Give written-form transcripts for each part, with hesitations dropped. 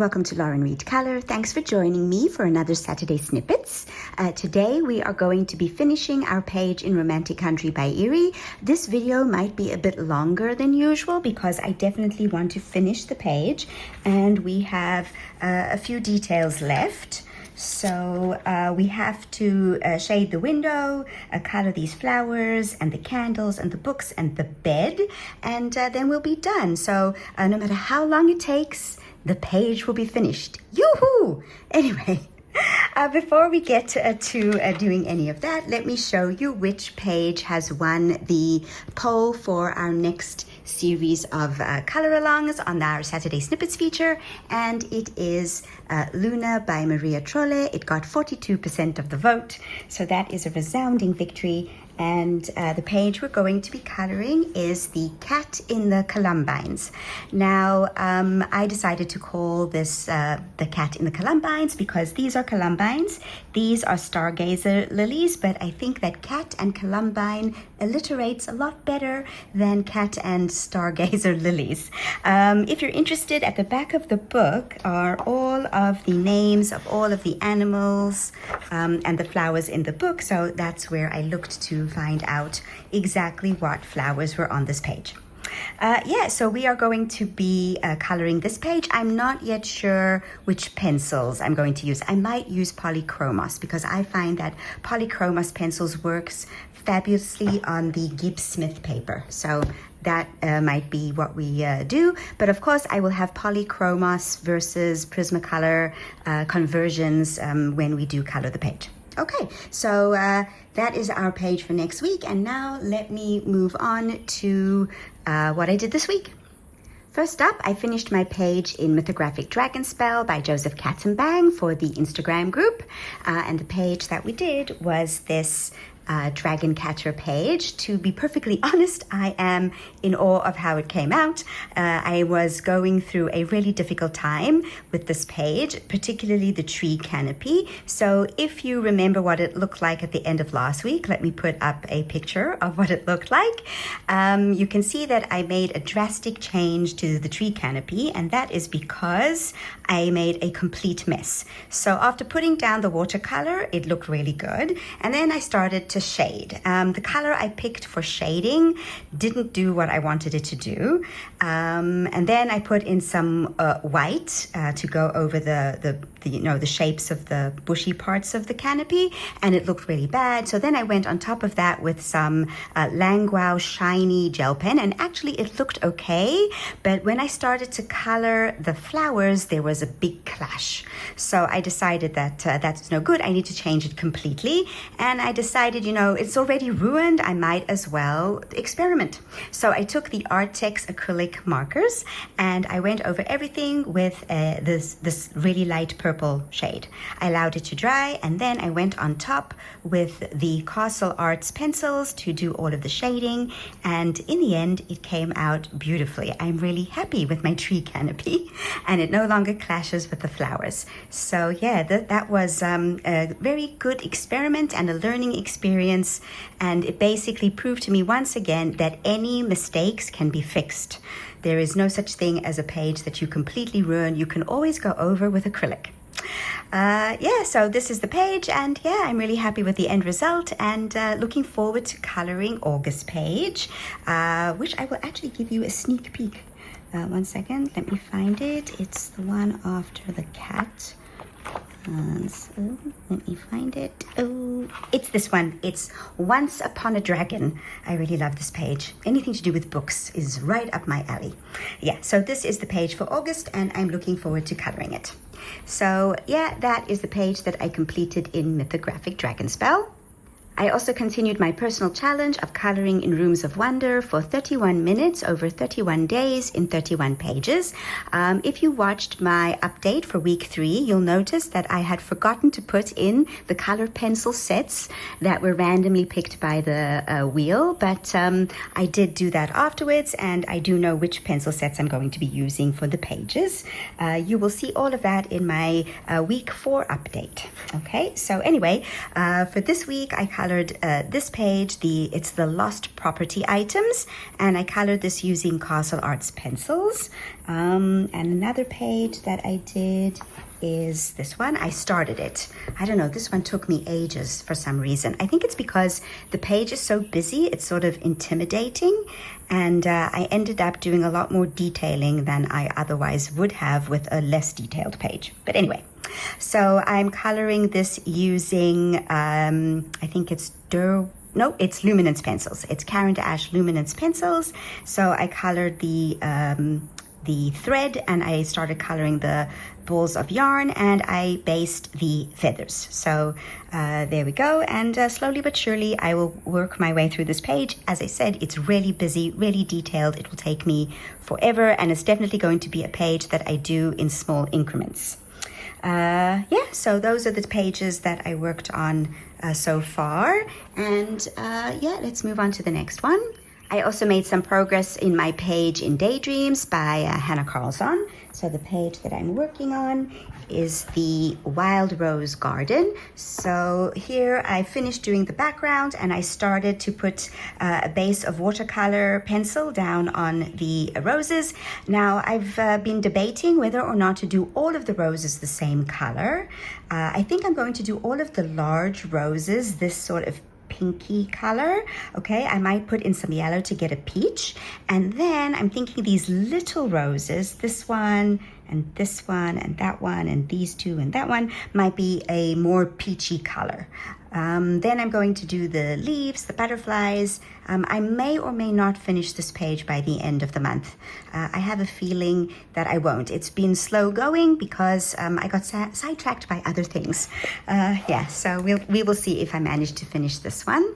welcome to Lauren Reed Color. Thanks for joining me for another Saturday Snippets. Today we are going to be finishing our page in Romantic Country by Eriy. This video might be a bit longer than usual because I definitely want to finish the page and we have a few details left. So we have to shade the window, color these flowers and the candles and the books and the bed, and then we'll be done. So no matter how long it takes, the page will be finished. Yoo-hoo! Anyway, before we get to doing any of that, let me show you which page has won the poll for our next series of color-alongs on our Saturday Snippets feature, and it is Luna by Maria Trolle. It got 42% of the vote, so that is a resounding victory. And the page we're going to be coloring is the cat in the columbines. Now, I decided to call this the cat in the columbines because these are columbines. These are stargazer lilies, but I think that cat and columbine alliterates a lot better than cat and stargazer lilies. If you're interested, at the back of the book are all of the names of all of the animals and the flowers in the book. So that's where I looked to find out exactly what flowers were on this page. So we are going to be coloring this page. I'm not yet sure which pencils I'm going to use. I might use polychromos because I find that polychromos pencils works fabulously on the Gibbs Smith paper. So that might be what we do. But of course, I will have polychromos versus Prismacolor conversions when we do color the page. Okay, so that is our page for next week. And now let me move on to what I did this week. First up, I finished my page in Mythographic Dragon Spell by Joseph Katzenbang for the Instagram group. And the page that we did was this dragon catcher page. To be perfectly honest, I am in awe of how it came out. I was going through a really difficult time with this page, particularly the tree canopy. So if you remember what it looked like at the end of last week, let me put up a picture of what it looked like. You can see that I made a drastic change to the tree canopy, and that is because I made a complete mess. So after putting down the watercolor, it looked really good. And then I started to shade. The color I picked for shading didn't do what I wanted it to do. And then I put in some white to go over the shapes of the bushy parts of the canopy, and it looked really bad. So then I went on top of that with some Langwao shiny gel pen, and actually it looked okay. But when I started to color the flowers, there was a big clash. So I decided that that's no good. I need to change it completely. And I decided, it's already ruined. I might as well experiment. So I took the Artex acrylic markers and I went over everything with this really light purple shade. I allowed it to dry, and then I went on top with the Castle Arts pencils to do all of the shading, and in the end it came out beautifully. I'm really happy with my tree canopy and it no longer clashes with the flowers. So yeah, that was a very good experiment and a learning experience, and it basically proved to me once again that any mistakes can be fixed. There is no such thing as a page that you completely ruin. You can always go over with acrylic. So this is the page, and I'm really happy with the end result, and looking forward to coloring August page, which I will actually give you a sneak peek. One second, let me find it. It's the one after the cat. So let me find it. Oh, it's this one. It's Once Upon a Dragon. I really love this page. Anything to do with books is right up my alley. So this is the page for August, and I'm looking forward to coloring it. So that is the page that I completed in Mythographic Dragon Spell. I also continued my personal challenge of coloring in Rooms of Wonder for 31 minutes over 31 days in 31 pages. If you watched my update for week 3, you'll notice that I had forgotten to put in the color pencil sets that were randomly picked by the wheel, but I did do that afterwards, and I do know which pencil sets I'm going to be using for the pages. You will see all of that in my week 4 update. Okay, so anyway, for this week I colored this page. It's the lost property items, and I colored this using Castle Arts pencils. And another page that I did is this one. I started it. I don't know, this one took me ages for some reason. I think it's because the page is so busy, it's sort of intimidating, and I ended up doing a lot more detailing than I otherwise would have with a less detailed page. But anyway, so I'm coloring this using, I think it's it's luminance pencils. It's Caran d'Ache luminance pencils. So I colored the thread, and I started coloring the balls of yarn, and I based the feathers. So there we go, and slowly but surely I will work my way through this page. As I said, it's really busy, really detailed. It will take me forever, and it's definitely going to be a page that I do in small increments. Yeah, so those are the pages that I worked on so far, and yeah, let's move on to the next one. I also made some progress in my page in Daydreams by Hannah Carlson. So the page that I'm working on is the Wild Rose Garden. So here I finished doing the background, and I started to put a base of watercolor pencil down on the roses. Now I've been debating whether or not to do all of the roses the same color. I think I'm going to do all of the large roses this sort of pinky color. Okay, I might put in some yellow to get a peach, and then I'm thinking these little roses, this one and this one and that one and these two and that one, might be a more peachy color. Then I'm going to do the leaves, the butterflies. I may or may not finish this page by the end of the month. I have a feeling that I won't. It's been slow going because I got sidetracked by other things. Yeah, so we will see if I manage to finish this one.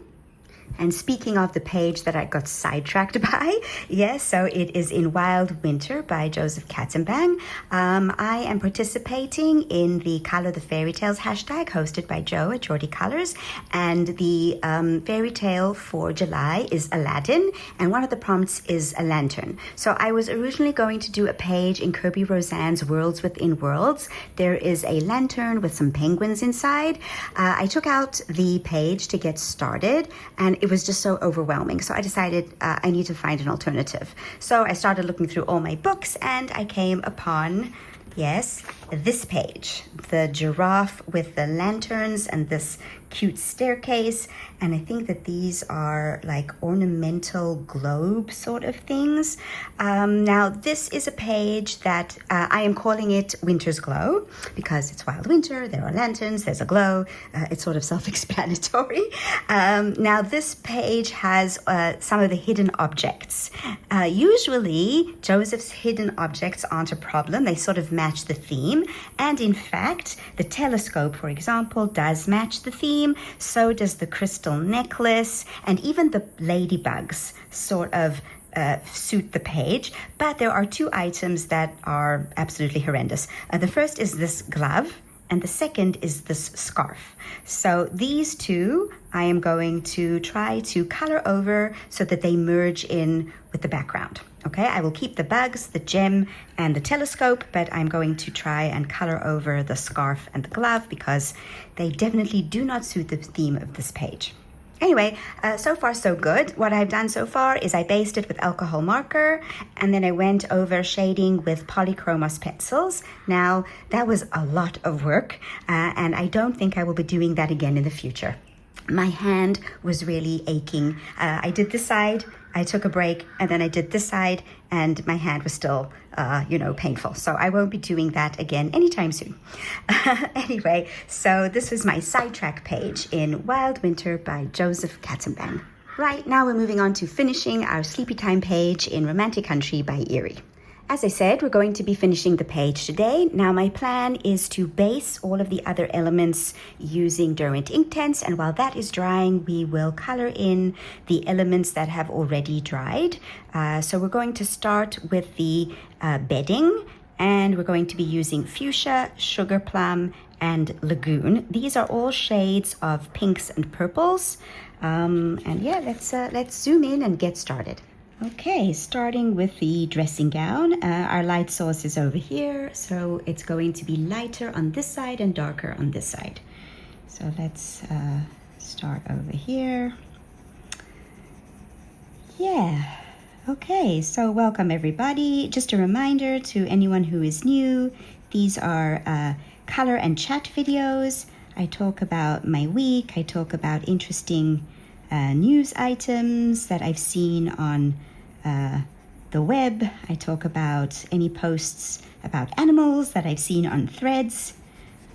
And speaking of the page that I got sidetracked by, yes, so it is in Wild Winter by Joseph Katzenbang. I am participating in the Color the Fairy Tales hashtag hosted by Joe at Geordie Colors, and the fairy tale for July is Aladdin, and one of the prompts is a lantern. So I was originally going to do a page in Kirby Roseanne's Worlds Within Worlds. There is a lantern with some penguins inside. I took out the page to get started, and it was just so overwhelming. So I decided I need to find an alternative. So I started looking through all my books, and I came upon, yes, this page, the giraffe with the lanterns and this cute staircase. And I think that these are like ornamental globe sort of things. Now this is a page that I am calling it Winter's Glow because it's wild winter, there are lanterns, there's a glow, it's sort of self-explanatory. Now this page has some of the hidden objects. Usually Joseph's hidden objects aren't a problem, they sort of match the theme, and in fact the telescope, for example, does match the theme. So does the crystal necklace, and even the ladybugs sort of suit the page. But there are two items that are absolutely horrendous. The first is this glove, and the second is this scarf. So these two I am going to try to color over so that they merge in with the background. Okay, I will keep the bugs, the gem, and the telescope, but I'm going to try and color over the scarf and the glove because they definitely do not suit the theme of this page. Anyway, so far so good. What I've done so far is I based it with alcohol marker, and then I went over shading with polychromos pencils. Now, that was a lot of work, and I don't think I will be doing that again in the future. My hand was really aching. I did this side, I took a break, and then I did this side, and my hand was still, painful. So I won't be doing that again anytime soon. Anyway, so this was my sidetrack page in Wild Winter by Joseph Katzenbang. Right, now we're moving on to finishing our Sleepy Time page in Romantic Country by Eriy. As I said, we're going to be finishing the page today. Now my plan is to base all of the other elements using Derwent Inktense, and while that is drying, we will color in the elements that have already dried. So we're going to start with the bedding, and we're going to be using Fuchsia, Sugar Plum, and Lagoon. These are all shades of pinks and purples. And yeah, let's zoom in and get started. Okay, starting with the dressing gown, our light source is over here, so it's going to be lighter on this side and darker on this side. So let's start over here. Yeah. Okay, so welcome everybody. Just a reminder to anyone who is new, these are color and chat videos. I talk about my week. I talk about interesting news items that I've seen on the web. I talk about any posts about animals that I've seen on threads.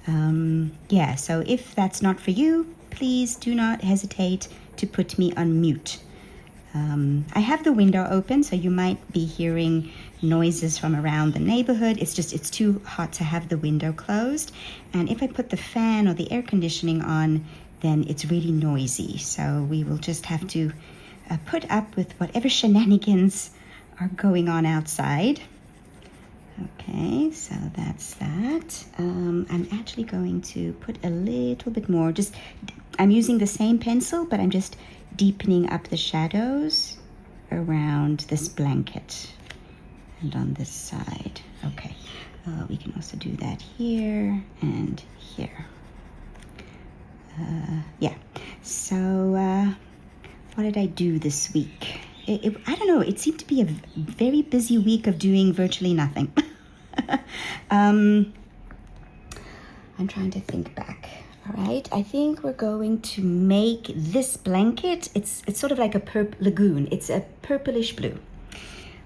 Yeah, so if that's not for you, please do not hesitate to put me on mute. I have the window open, so you might be hearing noises from around the neighborhood. It's too hot to have the window closed. And if I put the fan or the air conditioning on, then it's really noisy. So we will just have to put up with whatever shenanigans are going on outside. Okay, so that's that. I'm actually going to put a little bit more. I'm using the same pencil, but I'm just deepening up the shadows around this blanket and on this side. Okay, we can also do that here and here. Yeah, so what did I do this week? I don't know, it seemed to be a very busy week of doing virtually nothing. I'm trying to think back. All right, I think we're going to make this blanket. It's sort of like a lagoon. It's a purplish blue.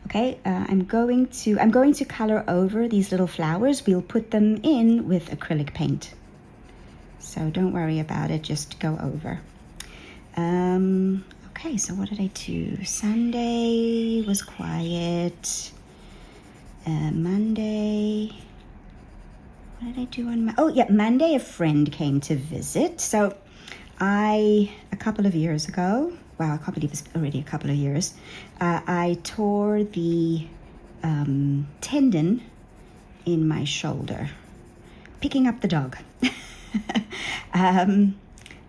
Okay, I'm going to color over these little flowers. We'll put them in with acrylic paint. So don't worry about it, just go over. Okay, so what did I do? Sunday was quiet. Monday, what did I do on Monday a friend came to visit. So a couple of years ago, wow, I can't believe it's already a couple of years, I tore the tendon in my shoulder picking up the dog.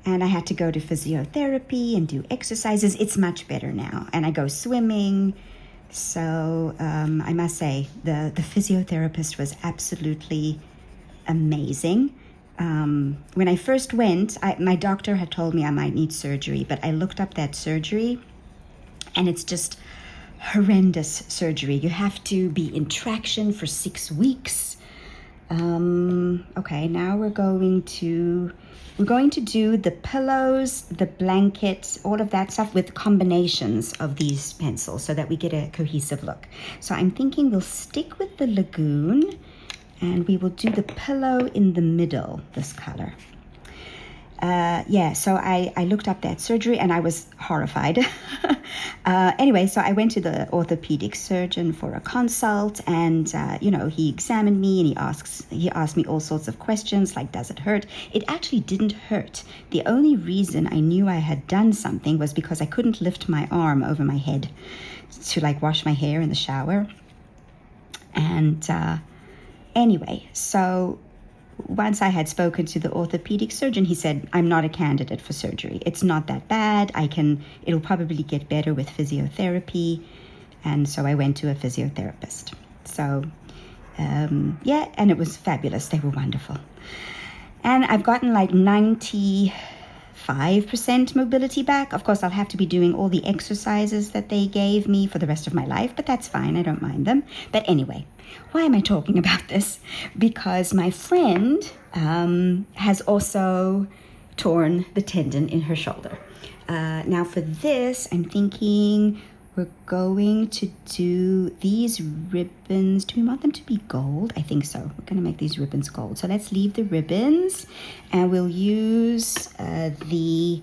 And I had to go to physiotherapy and do exercises. It's much better now. And I go swimming. So I must say, the physiotherapist was absolutely amazing. When I first went, my doctor had told me I might need surgery, but I looked up that surgery, and it's just horrendous surgery. You have to be in traction for 6 weeks. Okay, now we're going to do the pillows, the blankets, all of that stuff with combinations of these pencils so that we get a cohesive look. So I'm thinking we'll stick with the lagoon and we will do the pillow in the middle, this color. So I looked up that surgery and I was horrified. Anyway, so I went to the orthopedic surgeon for a consult, and he examined me and he asked me all sorts of questions like, does it hurt? It actually didn't hurt. The only reason I knew I had done something was because I couldn't lift my arm over my head to wash my hair in the shower. And anyway, so once I had spoken to the orthopedic surgeon, he said, I'm not a candidate for surgery. It's not that bad. It'll probably get better with physiotherapy. And so I went to a physiotherapist. So, and it was fabulous. They were wonderful. And I've gotten 95% mobility back. Of course, I'll have to be doing all the exercises that they gave me for the rest of my life, but that's fine. I don't mind them. But anyway, why am I talking about this? Because my friend has also torn the tendon in her shoulder. Now for this, I'm thinking we're going to do these ribbons. Do we want them to be gold? I think so. We're going to make these ribbons gold. So let's leave the ribbons and we'll use the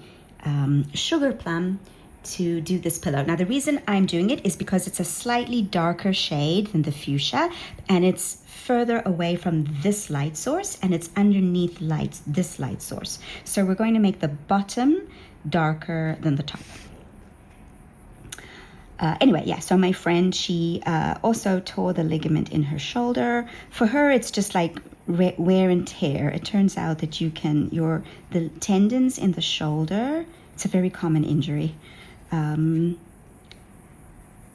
sugar plum to do this pillow. Now the reason I'm doing it is because it's a slightly darker shade than the fuchsia, and it's further away from this light source and it's underneath this light source. So we're going to make the bottom darker than the top. So my friend, she also tore the ligament in her shoulder. For her, it's just like wear and tear. It turns out that the tendons in the shoulder, it's a very common injury.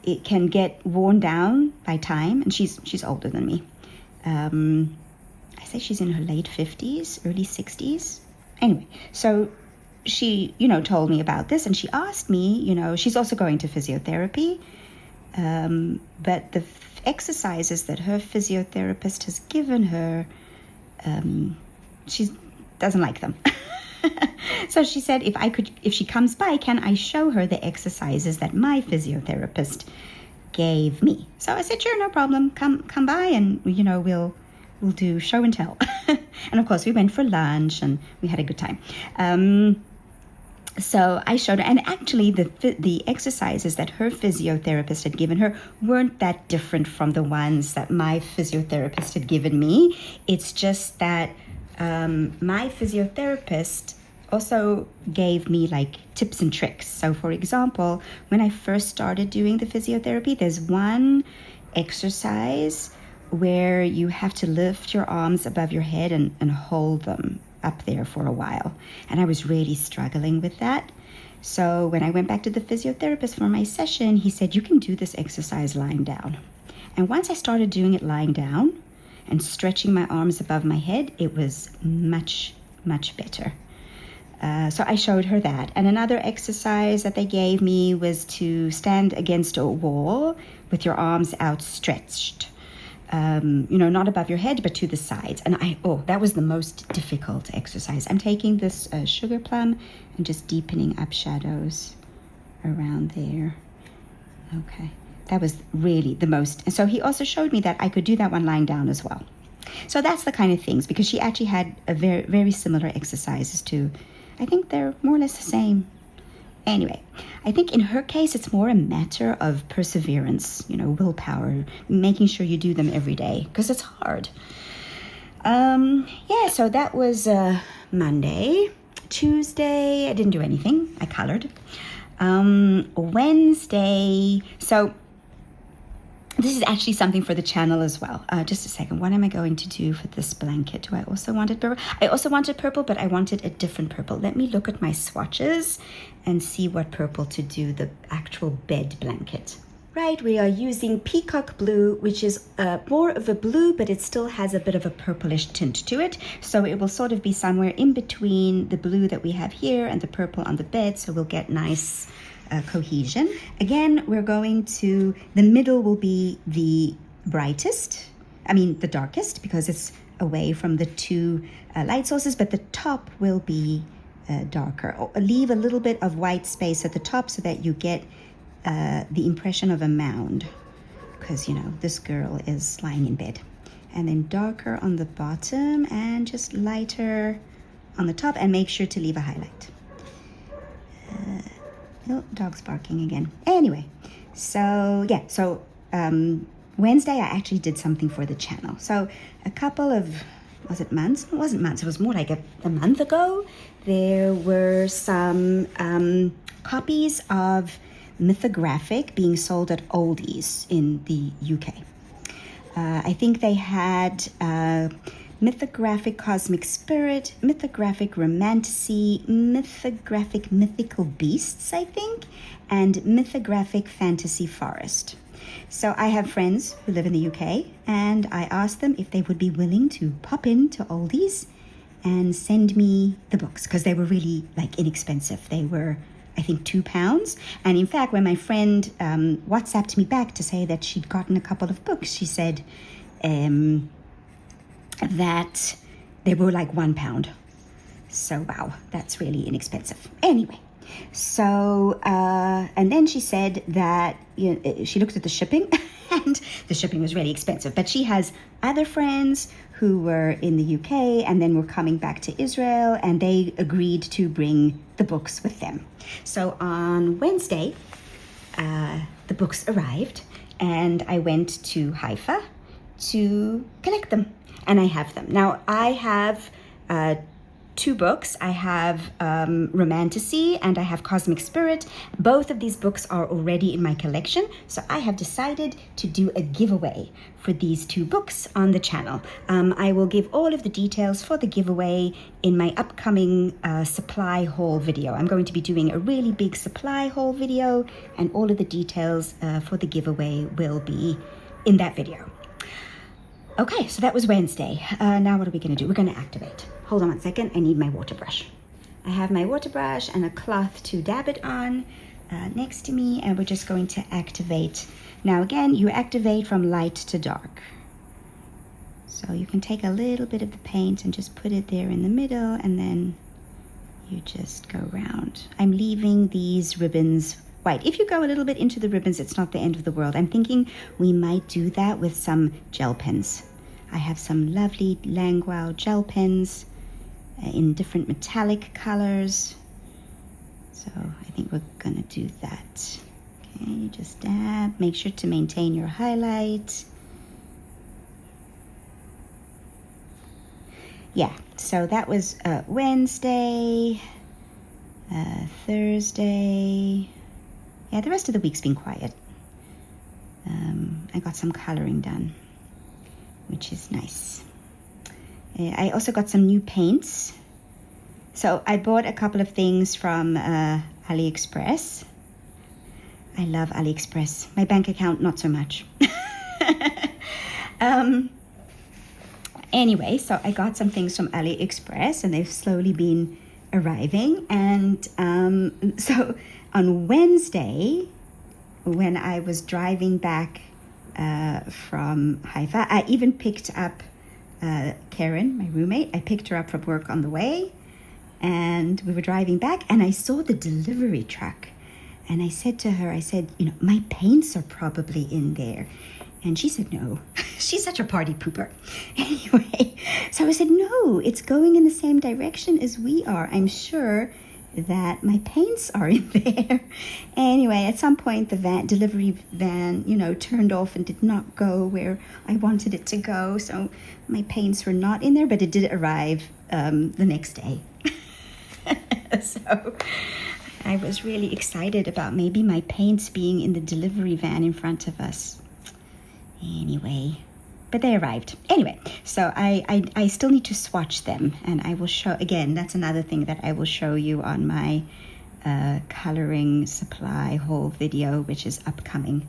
It can get worn down by time, and she's older than me. I say she's in her late 50s, early 60s. Anyway, so she, told me about this, and she asked me, she's also going to physiotherapy, but the exercises that her physiotherapist has given her, she doesn't like them. So she said if she comes by, can I show her the exercises that my physiotherapist gave me? So I said, sure, no problem. Come by, and we'll do show and tell. And of course we went for lunch and we had a good time. So I showed her, and actually the exercises that her physiotherapist had given her weren't that different from the ones that my physiotherapist had given me. It's just that my physiotherapist also gave me like tips and tricks. So for example, when I first started doing the physiotherapy, there's one exercise where you have to lift your arms above your head and hold them up there for a while. And I was really struggling with that. So when I went back to the physiotherapist for my session, he said, you can do this exercise lying down. And once I started doing it lying down and stretching my arms above my head, it was much, much better. So I showed her that. And another exercise that they gave me was to stand against a wall with your arms outstretched. Not above your head, but to the sides. And that was the most difficult exercise. I'm taking this sugar plum and just deepening up shadows around there. Okay, that was really the most. And so he also showed me that I could do that one lying down as well. So that's the kind of things, because she actually had a very, very similar exercises to, I think they're more or less the same. Anyway, I think in her case, it's more a matter of perseverance, willpower, making sure you do them every day, because it's hard. So that was Monday. Tuesday, I didn't do anything. I colored. Wednesday, so this is actually something for the channel as well. Just a second. What am I going to do for this blanket? Do I also want it purple? I also wanted purple, but I wanted a different purple. Let me look at my swatches and see what purple to do the actual bed blanket. Right, we are using peacock blue, which is more of a blue, but it still has a bit of a purplish tint to it. So it will sort of be somewhere in between the blue that we have here and the purple on the bed. So we'll get nice cohesion. Again, we're going to, the middle will be the the darkest, because it's away from the two light sources, but the top will be darker. Leave a little bit of white space at the top so that you get the impression of a mound, because this girl is lying in bed. And then darker on the bottom and just lighter on the top, and make sure to leave a highlight. Dog's barking again. Anyway, so Wednesday I actually did something for the channel. So a couple of, was it months? It wasn't months, it was more like a month ago. There were some copies of Mythographic being sold at Aldi's in the UK. I think they had Mythographic Cosmic Spirit, Mythographic Romantasy, Mythographic Mythical Beasts, I think, and Mythographic Fantasy Forest. So I have friends who live in the UK, and I asked them if they would be willing to pop in to Aldi's and send me the books, because they were really inexpensive. They were, I think, £2. And in fact, when my friend WhatsApped me back to say that she'd gotten a couple of books, she said that they were like £1. So wow, that's really inexpensive. Anyway, so and then she said that she looked at the shipping and the shipping was really expensive, but she has other friends who were in the UK and then were coming back to Israel, and they agreed to bring the books with them. So on Wednesday, the books arrived, and I went to Haifa to collect them, and I have them. Now, I have two books. I have Romantasy and I have Cosmic Spirit. Both of these books are already in my collection, so I have decided to do a giveaway for these two books on the channel. I will give all of the details for the giveaway in my upcoming supply haul video. I'm going to be doing a really big supply haul video, and all of the details for the giveaway will be in that video. Okay, so that was Wednesday. Now what are we going to do? We're going to activate. Hold on one second. I need my water brush. I have my water brush and a cloth to dab it on next to me, and we're just going to activate. Now again, you activate from light to dark. So you can take a little bit of the paint and just put it there in the middle, and then you just go around. I'm leaving these ribbons white. If you go a little bit into the ribbons, it's not the end of the world. I'm thinking we might do that with some gel pens. I have some lovely Langwell gel pens in different metallic colors. So I think we're gonna do that. Okay, you just dab, make sure to maintain your highlight. Yeah, so that was Wednesday, Thursday. Yeah, the rest of the week's been quiet. I got some coloring done, which is nice. I also got some new paints. So I bought a couple of things from AliExpress. I love AliExpress. My bank account, not so much. Anyway, so I got some things from AliExpress, and they've slowly been arriving. And so on Wednesday, when I was driving back from Haifa, I even picked up Karen, my roommate. I picked her up from work on the way, and we were driving back, and I saw the delivery truck. And I said to her, I said, you know, my paints are probably in there. And she said, no. She's such a party pooper. Anyway, so I said, no, it's going in the same direction as we are. I'm sure that my paints are in there. Anyway, at some point, the delivery van, you know, turned off and did not go where I wanted it to go. So my paints were not in there, but it did arrive the next day. So I was really excited about maybe my paints being in the delivery van in front of us. Anyway, but they arrived. Anyway, so I still need to swatch them, and I will show, again, that's another thing that I will show you on my coloring supply haul video, which is upcoming.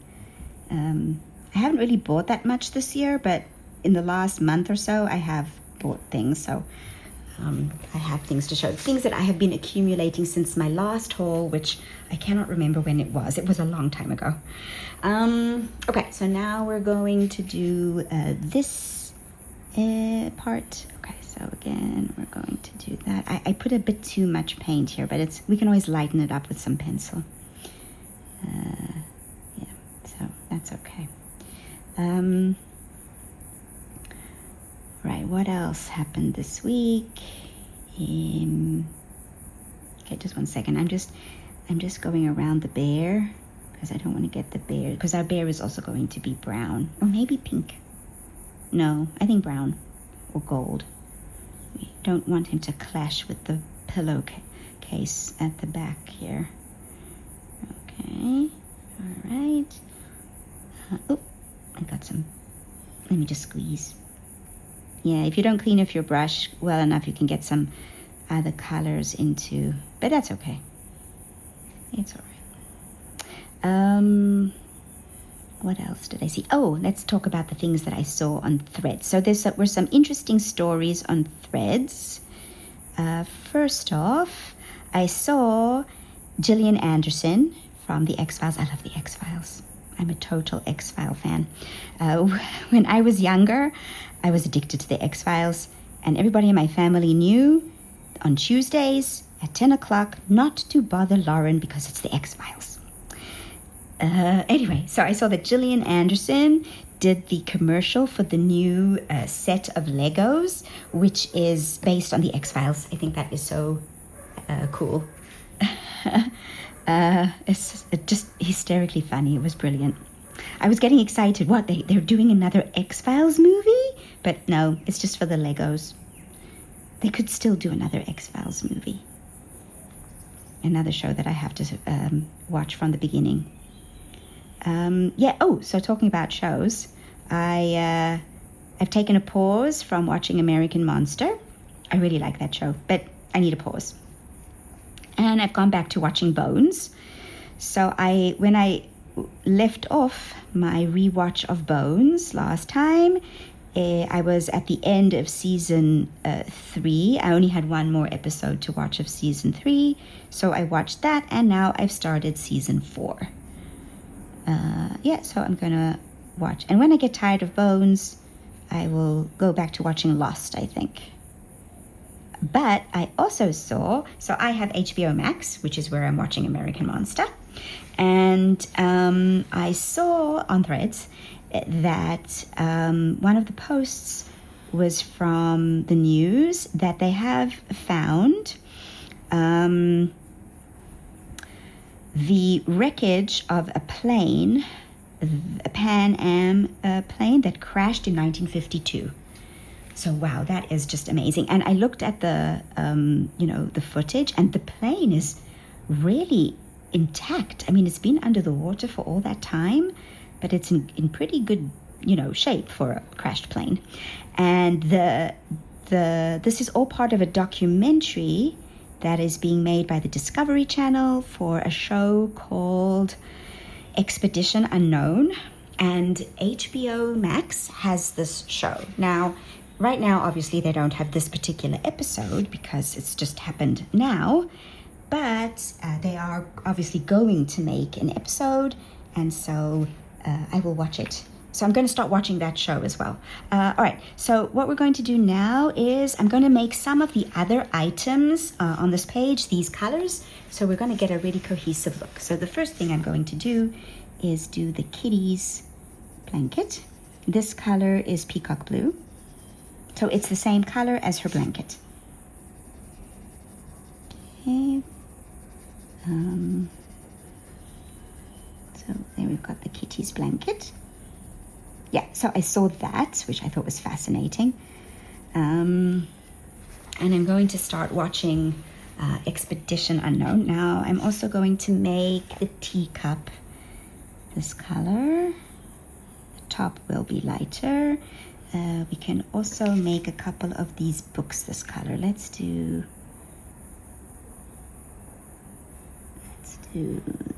I haven't really bought that much this year, but in the last month or so, I have bought things, so I have things to show. Things that I have been accumulating since my last haul, which I cannot remember when it was. It was a long time ago. Okay, so now we're going to do this part. Okay, so again, we're going to do that. I put a bit too much paint here, but we can always lighten it up with some pencil. Yeah, so that's okay. Right, what else happened this week? Okay, just one second. I'm just going around the bear because I don't want to get the bear, because our bear is also going to be brown or maybe pink. No, I think brown or gold. We don't want him to clash with the pillowcase at the back here. Okay, all right. Oh, I got some. Let me just squeeze. Yeah, if you don't clean off your brush well enough, you can get some other colors into, but that's okay. It's all right. What else did I see? Oh, let's talk about the things that I saw on Threads. So there were some interesting stories on Threads. First off, I saw Gillian Anderson from The X-Files. I love The X-Files. I'm a total X-File fan. When I was younger, I was addicted to The X-Files, and everybody in my family knew on Tuesdays at 10 o'clock not to bother Lauren because it's The X-Files. Anyway, so I saw that Gillian Anderson did the commercial for the new set of Legos, which is based on The X-Files. I think that is so cool. It's just hysterically funny. It was brilliant. I was getting excited. What, they're doing another X-Files movie? But no, it's just for the Legos. They could still do another X-Files movie. Another show that I have to watch from the beginning. So talking about shows, I've taken a pause from watching American Monster. I really like that show, but I need a pause. And I've gone back to watching Bones. So when I left off my rewatch of Bones last time, I was at the end of season 3. I only had one more episode to watch of season 3, so I watched that, and now I've started season 4. So I'm gonna watch, and when I get tired of Bones, I will go back to watching Lost, I think. But I also saw, so I have HBO Max, which is where I'm watching American Monster, and I saw on Threads that one of the posts was from the news that they have found the wreckage of a plane, a Pan Am plane that crashed in 1952. So wow, that is just amazing. And I looked at the the footage, and the plane is really intact. I mean, it's been under the water for all that time, but it's in pretty good shape for a crashed plane. And this is all part of a documentary that is being made by the Discovery Channel for a show called Expedition Unknown, and HBO Max has this show. Now, right now, obviously, they don't have this particular episode because it's just happened now, but they are obviously going to make an episode, and so I will watch it. So I'm going to start watching that show as well. All right, so what we're going to do now is I'm going to make some of the other items on this page, these colors, so we're going to get a really cohesive look. So the first thing I'm going to do is do the kitty's blanket. This color is peacock blue, so it's the same color as her blanket. Okay. So there we've got the kitty's blanket. Yeah, so I saw that, which I thought was fascinating. And I'm going to start watching Expedition Unknown. Now, I'm also going to make the teacup this color. The top will be lighter. We can also make a couple of these books this color. Let's do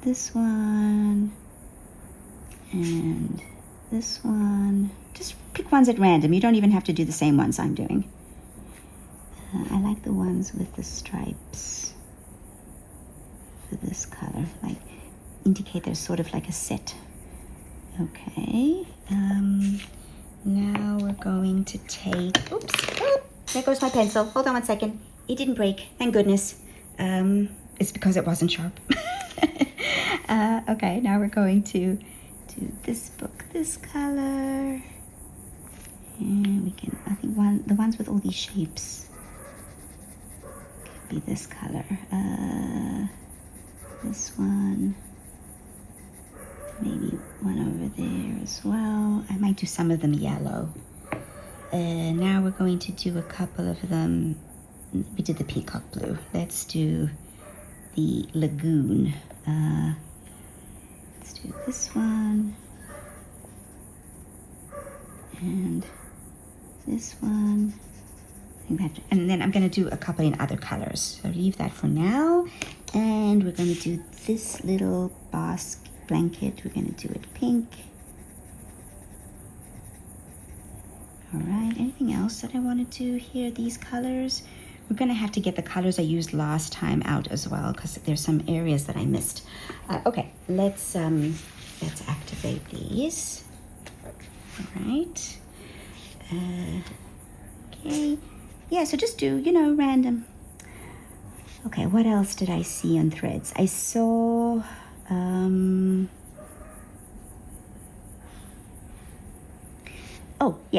this one and this one. Just pick ones at random. You don't even have to do the same ones I'm doing. I like the ones with the stripes for this color, like indicate there's sort of like a set. Okay. Now we're going to take, there goes my pencil. Hold on 1 second. It didn't break, thank goodness. It's because it wasn't sharp. Okay, now we're going to do this book, this color. And we can, I think the ones with all these shapes could be this color. This one. Maybe one over there as well. I might do some of them yellow. Now we're going to do a couple of them. We did the peacock blue. Let's do the lagoon. Let's do this one. And this one. I think that, and then I'm going to do a couple in other colors. So leave that for now. And we're going to do this little basket blanket. We're going to do it pink. All right, anything else that I want to do here? These colors. We're going to have to get the colors I used last time out as well, because there's some areas that I missed. Okay, let's activate these. All right. Okay. Yeah, so just do, random. Okay, what else did I see on Threads? I saw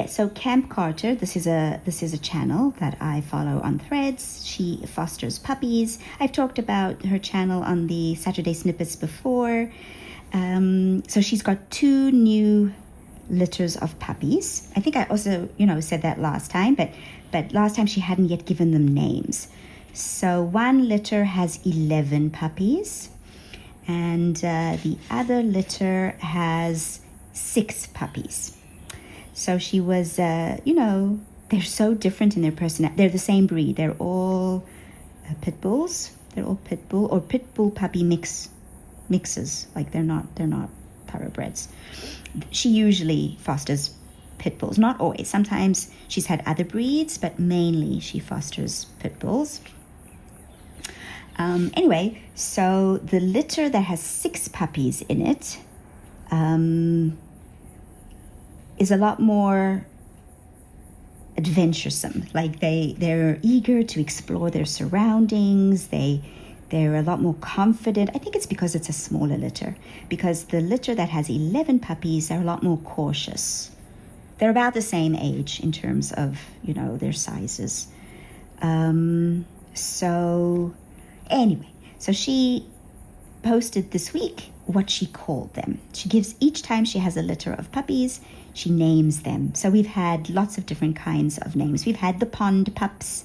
so Camp Carter, this is a channel that I follow on Threads. She fosters puppies. I've talked about her channel on the Saturday Snippets before. So she's got 2 new litters of puppies. I think I also, said that last time, but last time she hadn't yet given them names. So one litter has 11 puppies, and the other litter has 6 puppies. So she was, they're so different in their personality. They're the same breed. They're all pit bulls. They're all pit bull or pit bull puppy mixes. Like they're not thoroughbreds. She usually fosters pit bulls. Not always. Sometimes she's had other breeds, but mainly she fosters pit bulls. Anyway, so the litter that has 6 puppies in it is a lot more adventuresome. Like they're eager to explore their surroundings. They're a lot more confident. I think it's because it's a smaller litter. Because the litter that has 11 puppies are a lot more cautious. They're about the same age in terms of, their sizes. So anyway, so she posted this week what she called them. She gives, each time she has a litter of puppies, she names them. So we've had lots of different kinds of names. We've had the pond pups.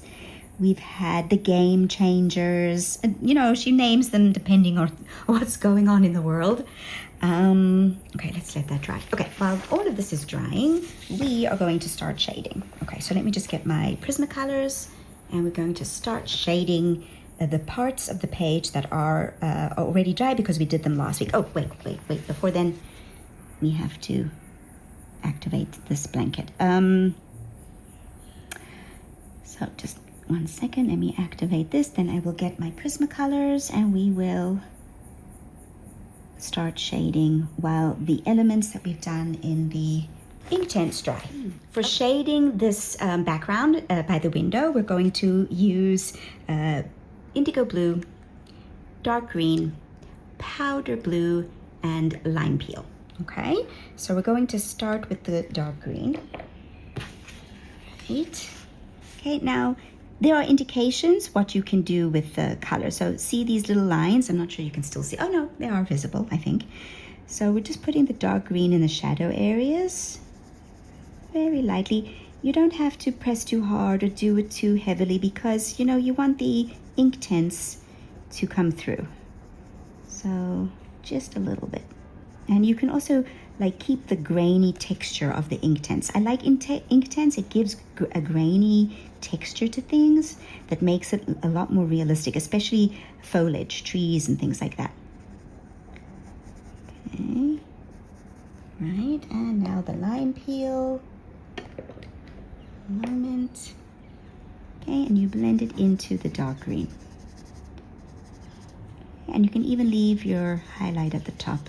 We've had the game changers. And, she names them depending on what's going on in the world. Okay, let's let that dry. Okay, while all of this is drying, we are going to start shading. Okay, so let me just get my Prismacolors, and we're going to start shading the parts of the page that are already dry because we did them last week. Oh, wait. Before then, we have to activate this blanket. So just 1 second, let me activate this. Then I will get my Prismacolors and we will start shading while the elements that we've done in the Inktense dry. For shading this background by the window, we're going to use indigo blue, dark green, powder blue, and lime peel. Okay, so we're going to start with the dark green. Right. Okay, now there are indications what you can do with the color. So see these little lines? I'm not sure you can still see. Oh no, they are visible, I think. So we're just putting the dark green in the shadow areas very lightly. You don't have to press too hard or do it too heavily because, you want the Inktense to come through. So just a little bit. And you can also keep the grainy texture of the Inktense. I like Inktense. It gives a grainy texture to things that makes it a lot more realistic, especially foliage, trees and things like that. Okay. Right, and now the lime peel. Moment. Okay, and you blend it into the dark green. And you can even leave your highlight at the top.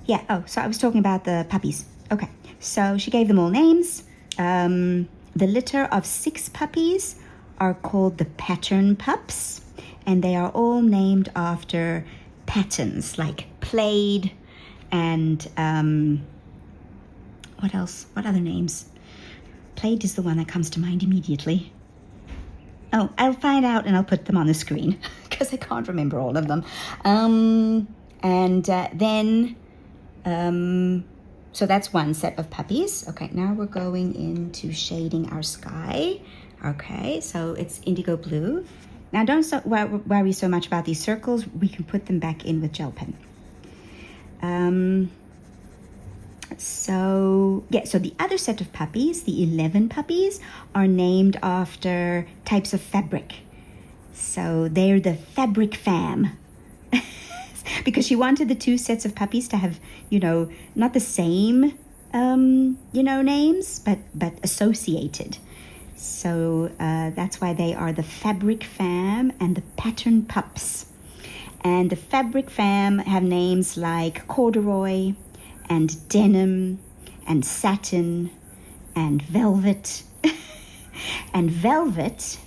Yeah, so I was talking about the puppies. Okay, so she gave them all names. The litter of 6 puppies are called the pattern pups, and they are all named after patterns like plaid and what else? What other names? Plaid is the one that comes to mind immediately. Oh, I'll find out and I'll put them on the screen because I can't remember all of them. So that's one set of puppies. Okay, now we're going into shading our sky. Okay, so it's indigo blue. Now don't worry so much about these circles. We can put them back in with gel pen. So the other set of puppies, the 11 puppies, are named after types of fabric. So they're the fabric fam. Because she wanted the 2 sets of puppies to have, not the same, names, but associated. So that's why they are the fabric fam and the pattern pups. And the fabric fam have names like corduroy and denim and satin and velvet. And velvet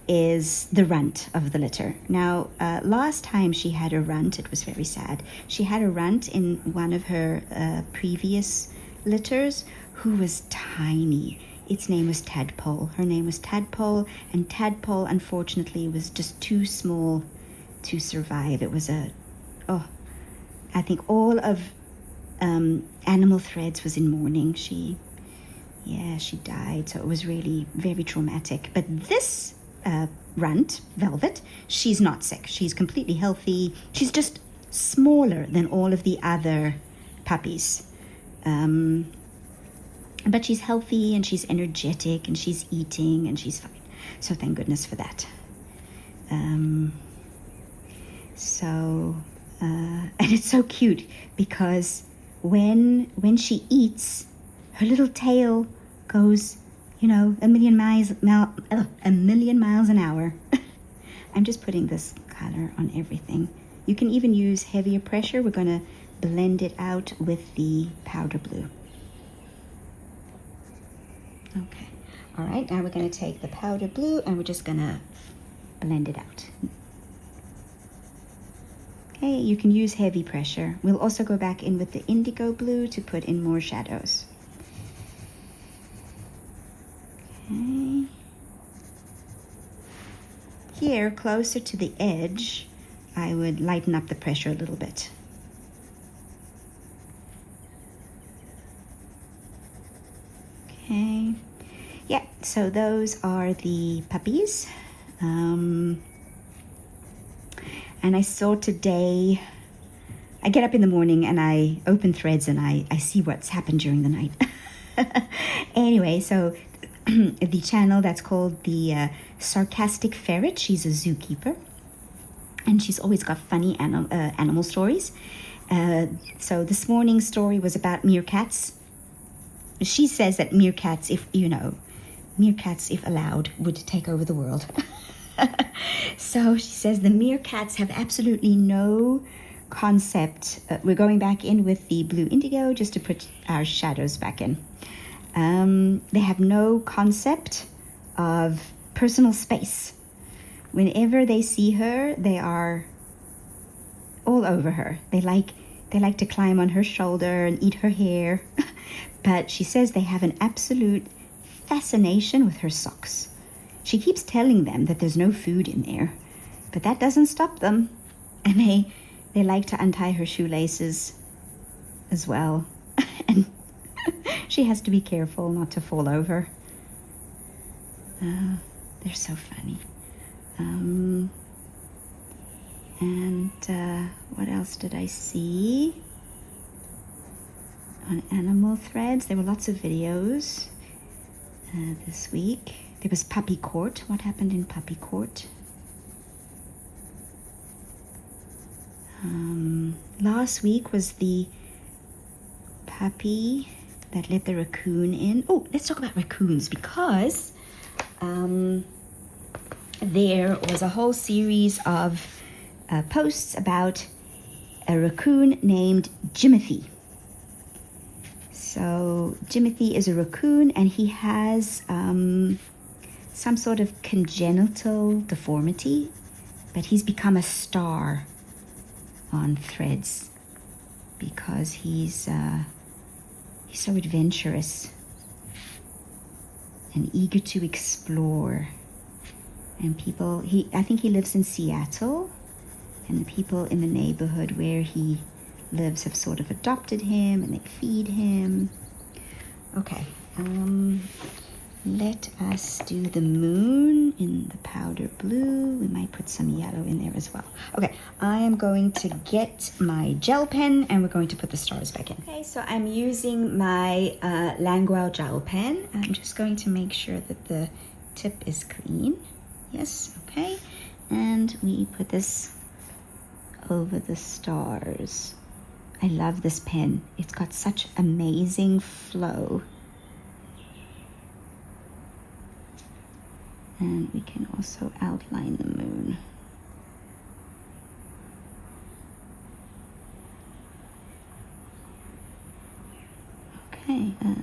is the runt of the litter. Now, last time she had a runt, it was very sad. She had a runt in one of her previous litters who was tiny. Its name was Tadpole. Her name was Tadpole, and Tadpole, unfortunately, was just too small to survive. It was I think all of Animal Threads was in mourning. She died, so it was really very traumatic. But this runt, Velvet, she's not sick. She's completely healthy. She's just smaller than all of the other puppies. But she's healthy and she's energetic and she's eating and she's fine. So thank goodness for that. And it's so cute because when she eats, her little tail goes, you know, a million miles an hour. I'm just putting this color on everything. You can even use heavier pressure. We're going to blend it out with the powder blue. Okay. All right, now we're going to take the powder blue and we're just going to blend it out. Okay, you can use heavy pressure. We'll also go back in with the indigo blue to put in more shadows. Okay. Here, closer to the edge, I would lighten up the pressure a little bit. Okay. Yeah, so those are the puppies. And I saw today, I get up in the morning and I open Threads and I see what's happened during the night. Anyway, so the channel that's called the Sarcastic Ferret, she's a zookeeper. And she's always got funny animal stories. So this morning's story was about meerkats. She says that meerkats, if allowed, would take over the world. So she says the meerkats have absolutely no concept. We're going back in with the blue indigo just to put our shadows back in. They have no concept of personal space. Whenever they see her, they are all over her. They like to climb on her shoulder and eat her hair. But she says they have an absolute fascination with her socks. She keeps telling them that there's no food in there, but that doesn't stop them. And they like to untie her shoelaces as well. And she has to be careful not to fall over. They're so funny. What else did I see? On animal threads, there were lots of videos this week. There was Puppy Court. What happened in Puppy Court? Last week was the puppy that let the raccoon in. Oh, let's talk about raccoons because there was a whole series of posts about a raccoon named Jimothy. So Jimothy is a raccoon and he has some sort of congenital deformity, but he's become a star on Threads because he's so adventurous and eager to explore. And I think he lives in Seattle, and the people in the neighborhood where he lives have sort of adopted him and they feed him. Okay, let us do the moon in the powder blue. We might put some yellow in there as well. Okay, I am going to get my gel pen and we're going to put the stars back in. Okay, so I'm using my Languel gel pen. I'm just going to make sure that the tip is clean. Yes, okay. And we put this over the stars. I love this pen. It's got such amazing flow. And we can also outline the moon. Okay, yeah,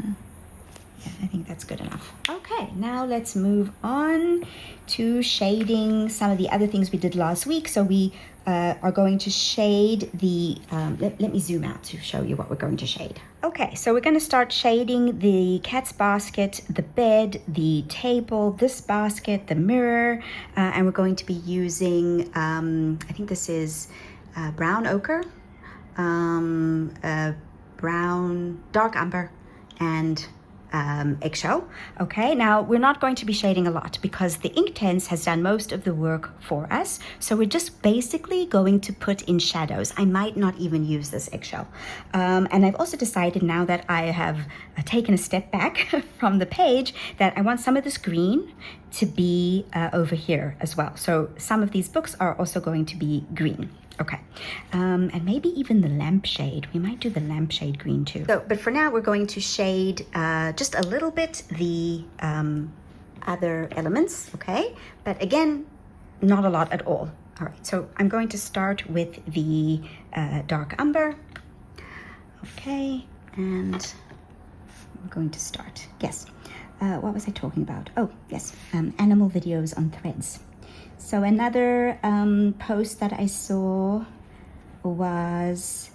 I think that's good enough. Okay, now let's move on to shading some of the other things we did last week. So we are going to shade the, let me zoom out to show you what we're going to shade. Okay, so we're going to start shading the cat's basket, the bed, the table, this basket, the mirror, and we're going to be using, I think this is brown ochre, brown, dark umber, and eggshell. Okay, now we're not going to be shading a lot because the Inktense has done most of the work for us. So we're just basically going to put in shadows. I might not even use this eggshell. And I've also decided now that I have taken a step back from the page that I want some of this green to be over here as well. So some of these books are also going to be green. Okay. And maybe even the lampshade. We might do the lampshade green too. So, but for now, we're going to shade just a little bit the other elements, okay? But again, not a lot at all. All right, so I'm going to start with the dark umber. Okay, and we're going to start. Yes. What was I talking about? Oh, yes, animal videos on Threads. So another post that I saw was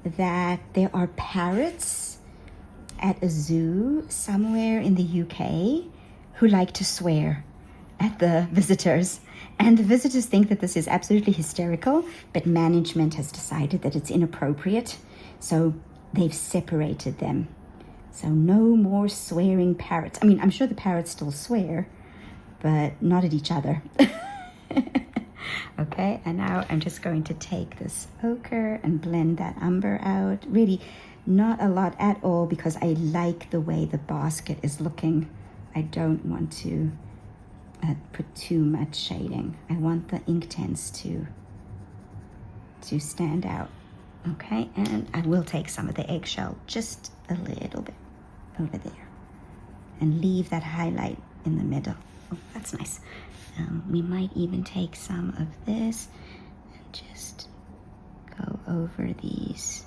that there are parrots at a zoo somewhere in the UK who like to swear at the visitors. And the visitors think that this is absolutely hysterical, but management has decided that it's inappropriate. So they've separated them. So no more swearing parrots. I mean, I'm sure the parrots still swear, but not at each other. Okay, and now I'm just going to take this ochre and blend that umber out. Really not a lot at all because I like the way the basket is looking. I don't want to put too much shading. I want the Inktense to stand out. Okay, and I will take some of the eggshell, just a little bit over there, and leave that highlight in the middle. Oh, that's nice. We might even take some of this and just go over these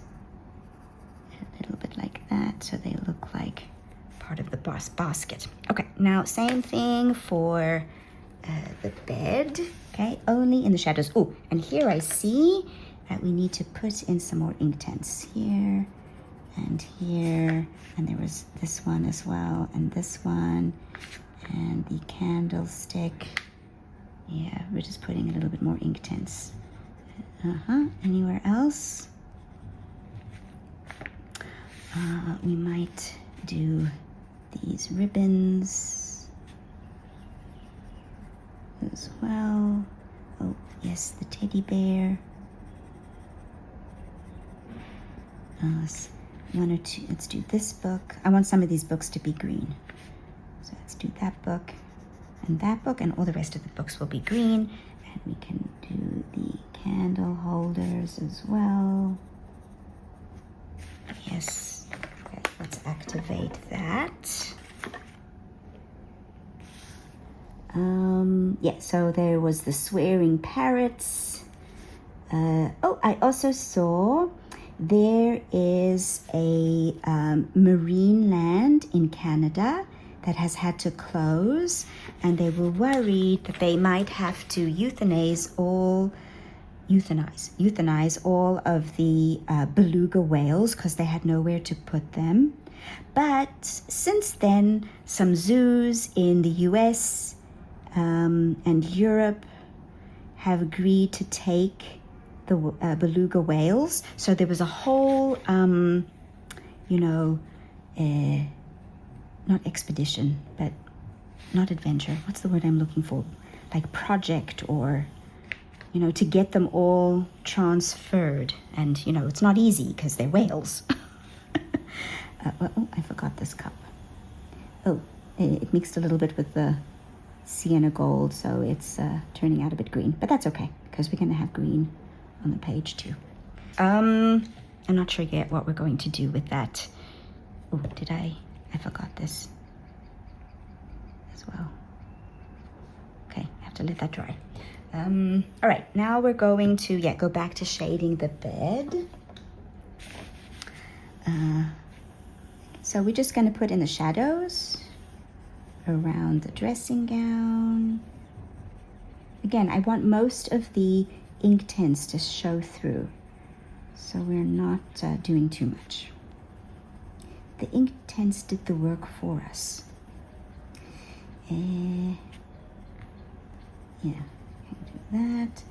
a little bit like that so they look like part of the basket. Okay, now same thing for the bed, okay, only in the shadows. Oh, and here I see that we need to put in some more Inktense here and here, and there was this one as well, and this one, and the candlestick. Yeah, we're just putting a little bit more Inktense. Anywhere else? We might do these ribbons as well. Oh, yes, the teddy bear. One or two, let's do this book. I want some of these books to be green. So let's do that book and that book, and all the rest of the books will be green. And we can do the candle holders as well. Yes, okay, let's activate that. Yeah, so there was the swearing parrots. Oh, I also saw there is a marine land in Canada that has had to close, and they were worried that they might have to euthanize all of the beluga whales because they had nowhere to put them. But since then, some zoos in the US and Europe have agreed to take the beluga whales. So there was a whole, not expedition, but not adventure. What's the word I'm looking for? Like project, or, to get them all transferred. And, it's not easy because they're whales. I forgot this cup. Oh, it mixed a little bit with the sienna gold, so it's turning out a bit green. But that's okay, because we're going to have green on the page too. I'm not sure yet what we're going to do with that. Oh, I forgot this as well. Okay, I have to let that dry. All right, now we're going to go back to shading the bed. So we're just going to put in the shadows around the dressing gown. Again, I want most of the Inktense to show through, so we're not doing too much. The Inktense did the work for us. Yeah, can do that.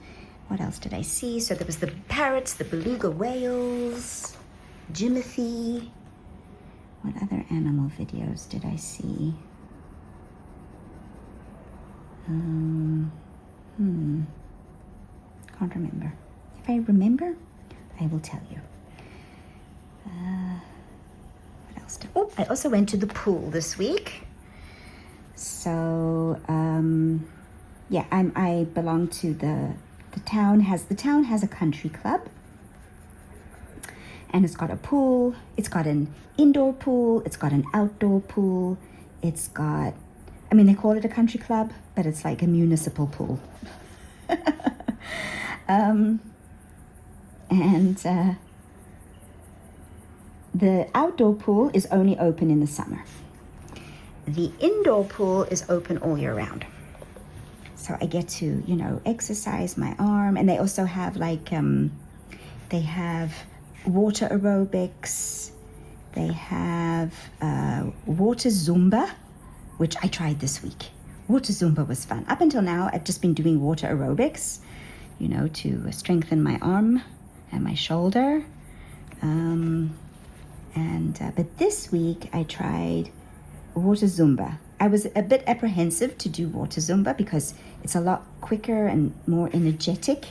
What else did I see? So there was the parrots, the beluga whales, Jimothy. What other animal videos did I see? Can't remember. If I remember, I will tell you. What else? I also went to the pool this week. So, I belong to the The town has a country club, and it's got a pool. It's got an indoor pool. It's got an outdoor pool. It's got, I mean, they call it a country club, but it's like a municipal pool. The outdoor pool is only open in the summer. The indoor pool is open all year round. So I get to, you know, exercise my arm. And they also have like, they have water aerobics. They have water Zumba, which I tried this week. Water Zumba was fun. Up until now, I've just been doing water aerobics, you know, to strengthen my arm and my shoulder. But this week I tried water Zumba. I was a bit apprehensive to do water Zumba because it's a lot quicker and more energetic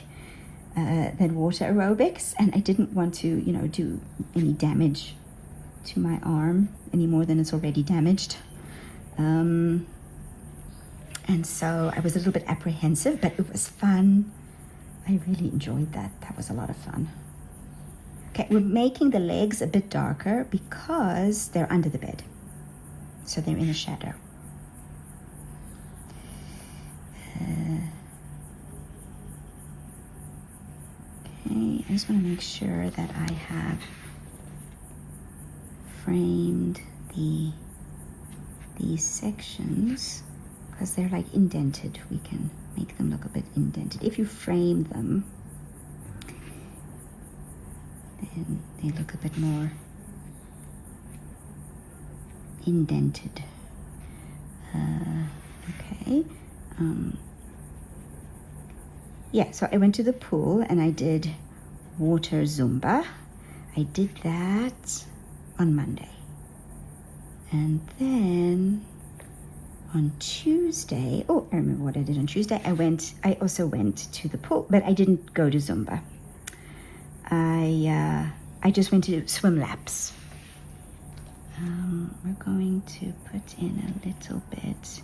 than water aerobics, and I didn't want to, you know, do any damage to my arm any more than it's already damaged. And so I was a little bit apprehensive, but it was fun. I really enjoyed that. That was a lot of fun. Okay, we're making the legs a bit darker because they're under the bed. So they're in the shadow. Okay, I just want to make sure that I have framed these sections because they're like indented. We can make them look a bit indented. If you frame them, then they look a bit more indented. Okay. Yeah, so I went to the pool and I did water Zumba. I did that on Monday. And then on Tuesday, oh, I remember what I did on Tuesday. I also went to the pool, but I didn't go to Zumba. I just went to swim laps. We're going to put in a little bit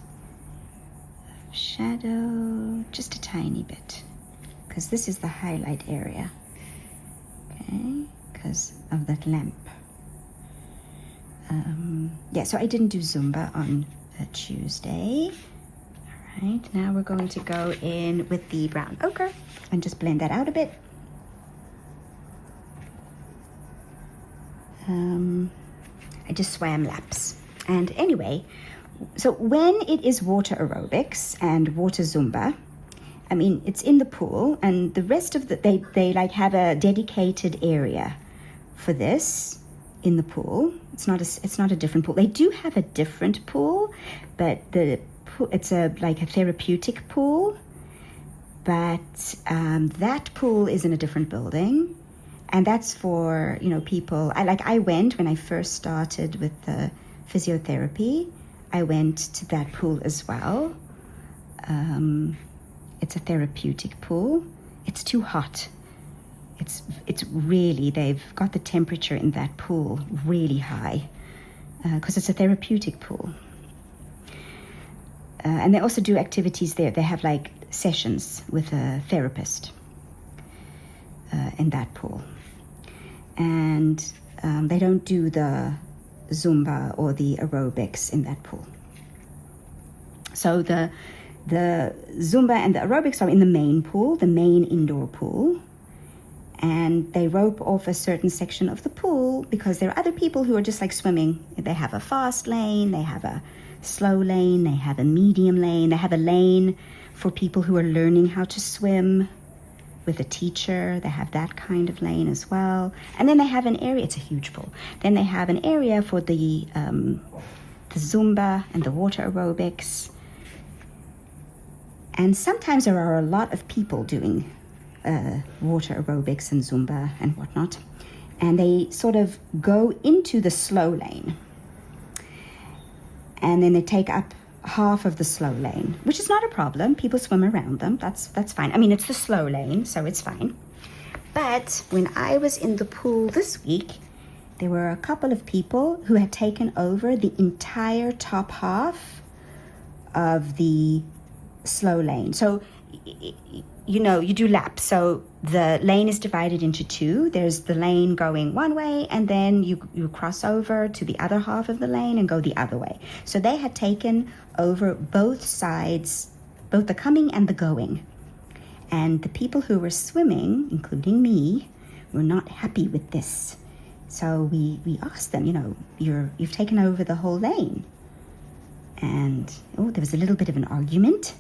of shadow, just a tiny bit, because this is the highlight area, okay, because of that lamp. Yeah, so I didn't do Zumba on Tuesday. All right, now we're going to go in with the brown ochre and just blend that out a bit. I just swam laps. And anyway, so when it is water aerobics and water Zumba, I mean, it's in the pool, and the rest of they like have a dedicated area for this in the pool. It's not a different pool. They do have a different pool, but it's like a therapeutic pool. But that pool is in a different building. And that's for, you know, people. I went when I first started with the physiotherapy. I went to that pool as well. It's a therapeutic pool. It's too hot. It's really, they've got the temperature in that pool really high because it's a therapeutic pool. And they also do activities there. They have like sessions with a therapist in that pool. And they don't do the Zumba or the aerobics in that pool. So the Zumba and the aerobics are in the main pool, the main indoor pool. And they rope off a certain section of the pool because there are other people who are just like swimming. They have a fast lane, they have a slow lane, they have a medium lane, they have a lane for people who are learning how to swim with a teacher. They have that kind of lane as well. And then they have an area, it's a huge pool. Then they have an area for the Zumba and the water aerobics. And sometimes there are a lot of people doing water aerobics and Zumba and whatnot. And they sort of go into the slow lane. And then they take up half of the slow lane, which is not a problem. People swim around them. That's fine. I mean, it's the slow lane, so it's fine. But when I was in the pool this week, there were a couple of people who had taken over the entire top half of the slow lane. So you know, you do laps. So the lane is divided into two. There's the lane going one way, and then you cross over to the other half of the lane and go the other way. So they had taken over both sides, both the coming and the going. And the people who were swimming, including me, were not happy with this. So we asked them, you know, you've taken over the whole lane. And there was a little bit of an argument.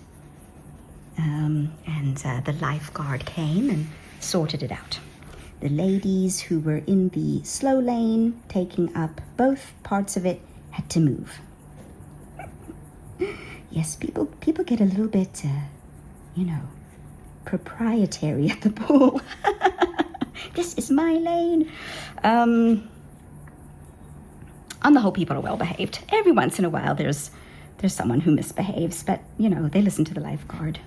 And the lifeguard came and sorted it out. The ladies who were in the slow lane, taking up both parts of it, had to move. Yes, people get a little bit, you know, proprietary at the pool. This is my lane. On the whole, people are well behaved. Every once in a while, there's someone who misbehaves, but you know, they listen to the lifeguard.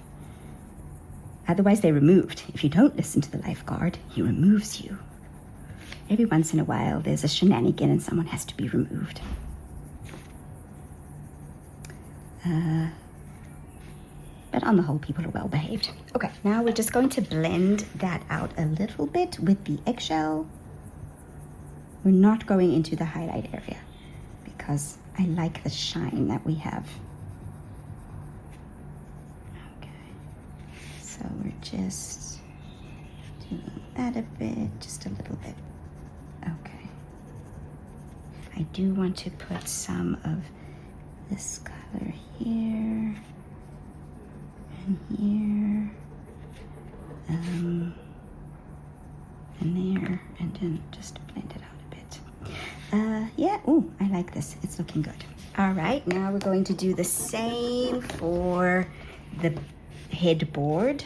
Otherwise, they're removed. If you don't listen to the lifeguard, he removes you. Every once in a while, there's a shenanigan and someone has to be removed. But on the whole, people are well behaved. Okay, now we're just going to blend that out a little bit with the eggshell. We're not going into the highlight area because I like the shine that we have. Okay, so we're just doing that a bit, just a little bit. Okay. I do want to put some of this color here and here, and there, and then just blend it out a bit. Yeah, ooh, I like this. It's looking good. All right, now we're going to do the same for the headboard.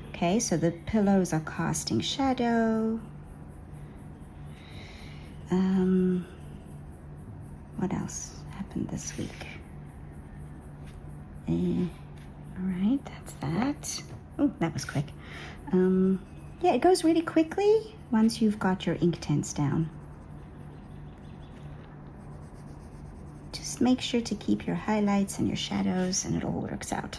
Okay, so the pillows are casting shadow. What else happened this week? All right, that's that. Oh, that was quick. Yeah, it goes really quickly once you've got your ink tints down. Just make sure to keep your highlights and your shadows and it all works out.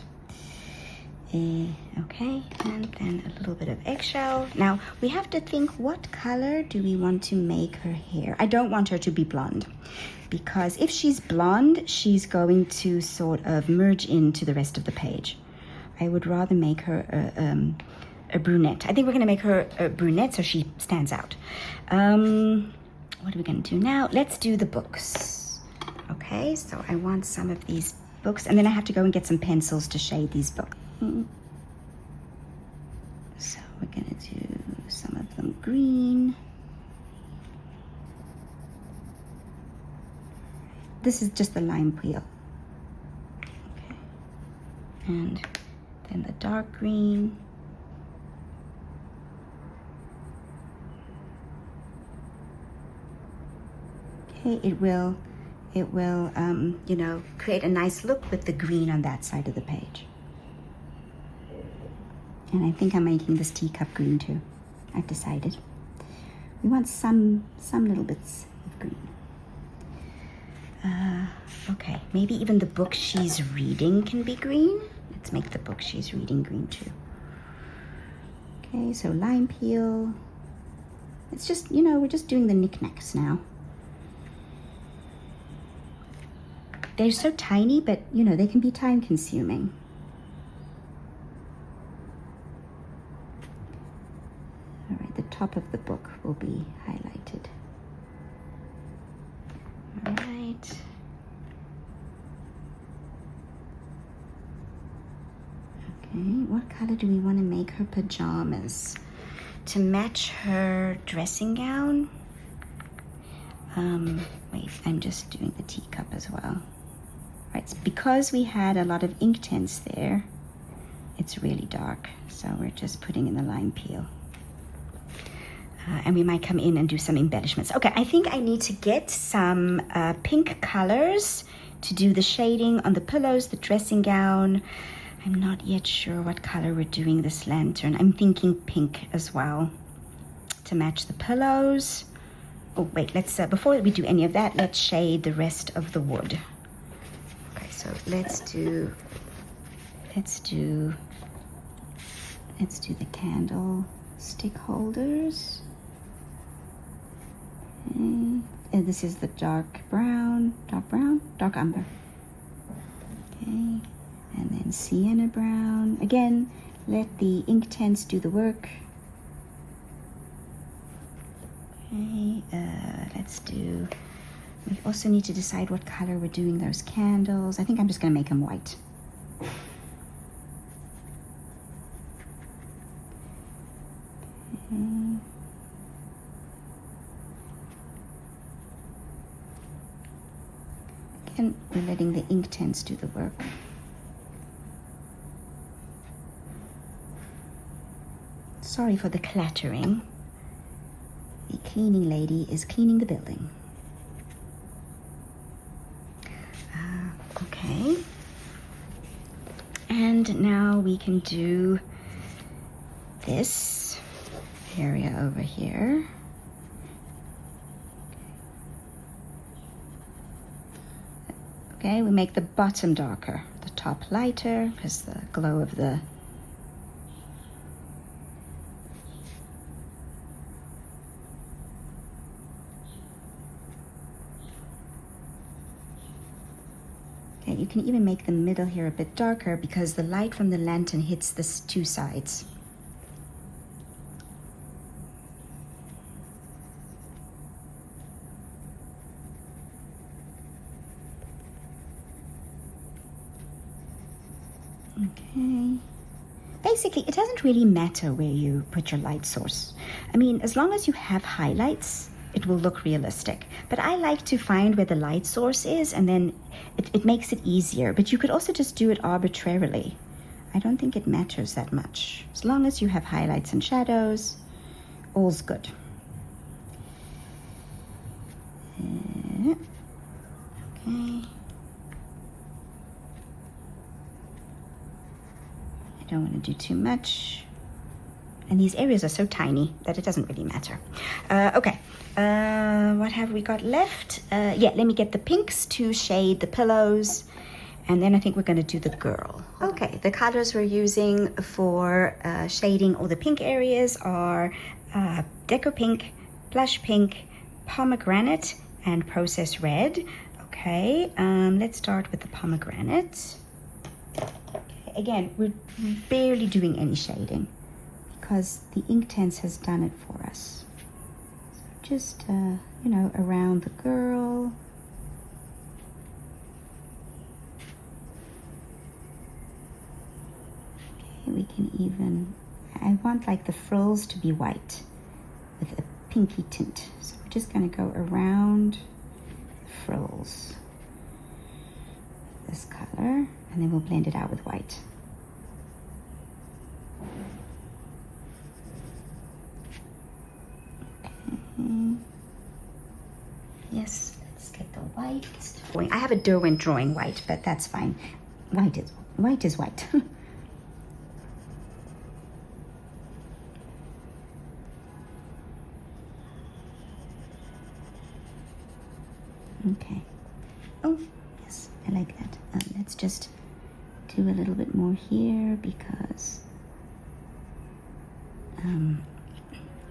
Okay, and then a little bit of eggshell. Now, we have to think, what color do we want to make her hair? I don't want her to be blonde, because if she's blonde, she's going to sort of merge into the rest of the page. I would rather make her a brunette. I think we're going to make her a brunette so she stands out. What are we going to do now? Let's do the books. Okay, so I want some of these books, and then I have to go and get some pencils to shade these books. So we're going to do some of them green. This is just the lime peel. Okay. And then the dark green. Okay, it will, you know, create a nice look with the green on that side of the page. And I think I'm making this teacup green too. I've decided. We want some little bits of green. Okay, maybe even the book she's reading can be green. Let's make the book she's reading green too. Okay, so lime peel. It's just, you know, we're just doing the knickknacks now. They're so tiny, but, you know, they can be time consuming. All right, the top of the book will be highlighted. All right. Okay, what color do we want to make her pajamas? To match her dressing gown? Wait, I'm just doing the teacup as well. Right, so because we had a lot of ink tints there, it's really dark. So we're just putting in the lime peel. And we might come in and do some embellishments. Okay, I think I need to get some pink colors to do the shading on the pillows, the dressing gown. I'm not yet sure what color we're doing this lantern. I'm thinking pink as well to match the pillows. Oh, wait, let's, before we do any of that, let's shade the rest of the wood. Okay, so let's do Let's do the candle stick holders. Okay. And this is the dark brown, dark umber. Okay, and then sienna brown. Again, let the ink tints do the work. Okay, we also need to decide what color we're doing those candles. I think I'm just gonna make them white. Okay. Again, we're letting the ink tints do the work. Sorry for the clattering. The cleaning lady is cleaning the building. Okay. And now we can do this area over here. Okay, we make the bottom darker, the top lighter, because the glow of the okay, you can even make the middle here a bit darker because the light from the lantern hits the two sides. Okay. Basically, it doesn't really matter where you put your light source. I mean, as long as you have highlights, it will look realistic. But I like to find where the light source is, and then it makes it easier. But you could also just do it arbitrarily. I don't think it matters that much. As long as you have highlights and shadows, all's good. Okay. Don't want to do too much. And these areas are so tiny that it doesn't really matter. Okay, what have we got left? Yeah, let me get the pinks to shade the pillows. And then I think we're going to do the girl. Okay, the colors we're using for shading all the pink areas are Deco Pink, Blush Pink, Pomegranate, and Process Red. Okay, let's start with the pomegranate. Again, we're barely doing any shading because the Inktense has done it for us. So just, you know, around the girl. Okay, we can even, I want like the frills to be white with a pinky tint. So we're just going to go around the frills. This color, and then we'll blend it out with white. Okay. Yes, let's get the white. I have a Derwent drawing white, but that's fine. White is white. Okay. Oh, yes, I like that. Let's just do a little bit more here because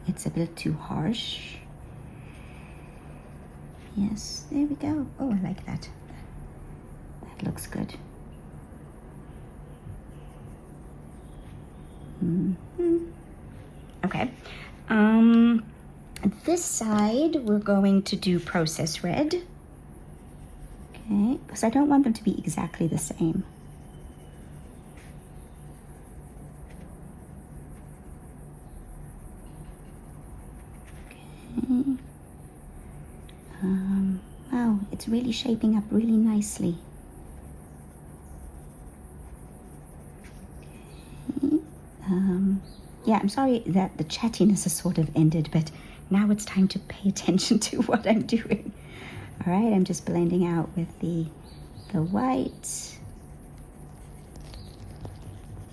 it's a bit too harsh. Yes, there we go. Oh, I like that. That looks good. Okay. This side we're going to do Process Red. Okay, because I don't want them to be exactly the same. Okay. Wow, it's really shaping up really nicely. Okay. Yeah, I'm sorry that the chattiness has sort of ended, but now it's time to pay attention to what I'm doing. All right, I'm just blending out with the white.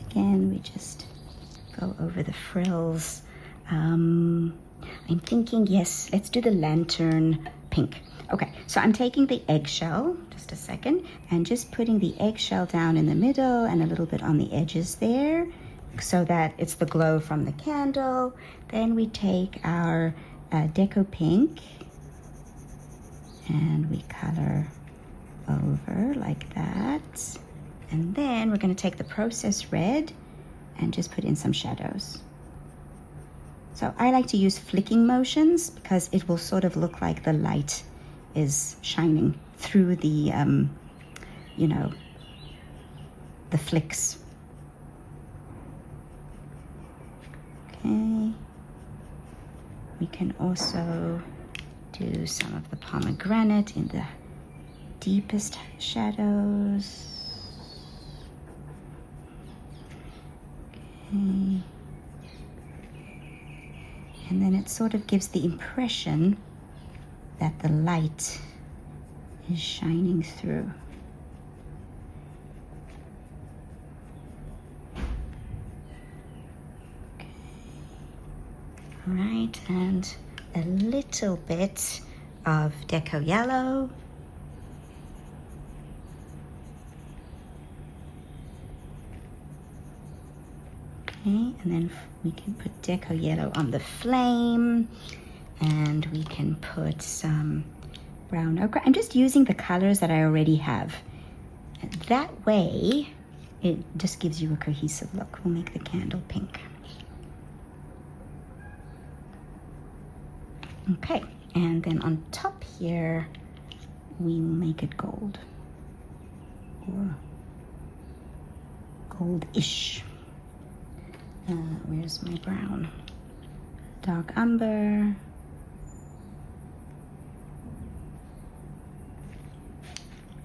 Again, we just go over the frills. I'm thinking, yes, let's do the lantern pink. Okay, so I'm taking the eggshell, just a second, and just putting the eggshell down in the middle and a little bit on the edges there. so that it's the glow from the candle. Then we take our Deco Pink and we color over like that. And then we're going to take the Process Red and just put in some shadows. So I like to use flicking motions because it will sort of look like the light is shining through the, you know, the flicks. Okay. We can also do some of the pomegranate in the deepest shadows. Okay. And then it sort of gives the impression that the light is shining through. Okay. All right, and a little bit of Deco Yellow. Okay, and then we can put Deco Yellow on the flame, and we can put some brown ochre. I'm just using the colors that I already have. And that way, it just gives you a cohesive look. We'll make the candle pink. Okay, and then on top here, we will make it gold, or gold-ish. Where's my brown? Dark umber.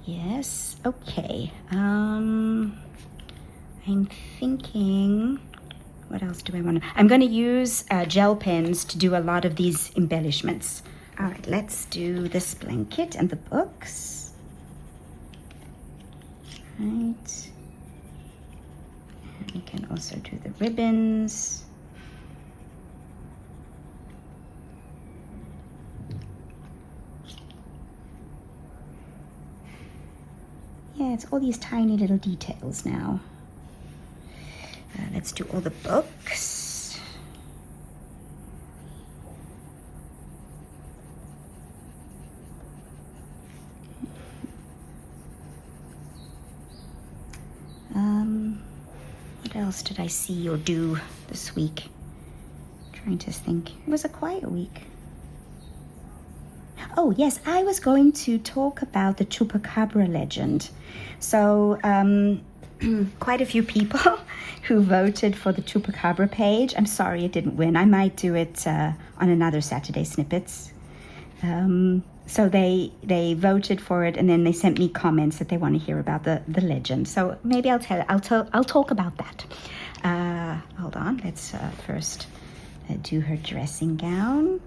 Yes, okay. I'm thinking, what else do I want to? I'm going to use gel pens to do a lot of these embellishments. All right, let's do this blanket and the books. Right. We can also do the ribbons. Yeah, it's all these tiny little details now. Let's do all the books. What else did I see or do this week? Trying to think. It was a quiet week. Oh, yes, I was going to talk about the Chupacabra legend. So, quite a few people who voted for the Chupacabra page. I'm sorry it didn't win. I might do it on another Saturday Snippets. So they voted for it, and then they sent me comments that they want to hear about the legend. So maybe I'll talk about that. Hold on. Let's first do her dressing gown.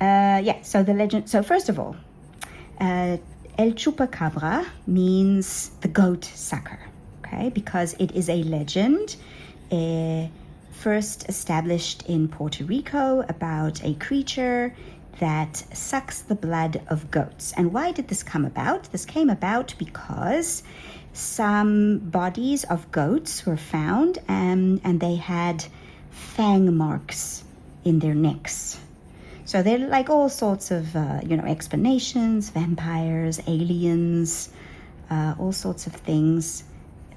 Yeah. So the legend. So first of all, El Chupacabra means the goat sucker. Okay, because it is a legend. First established in Puerto Rico about a creature that sucks the blood of goats. And why did this come about? This came about because some bodies of goats were found and they had fang marks in their necks. So they're like all sorts of, explanations, vampires, aliens, all sorts of things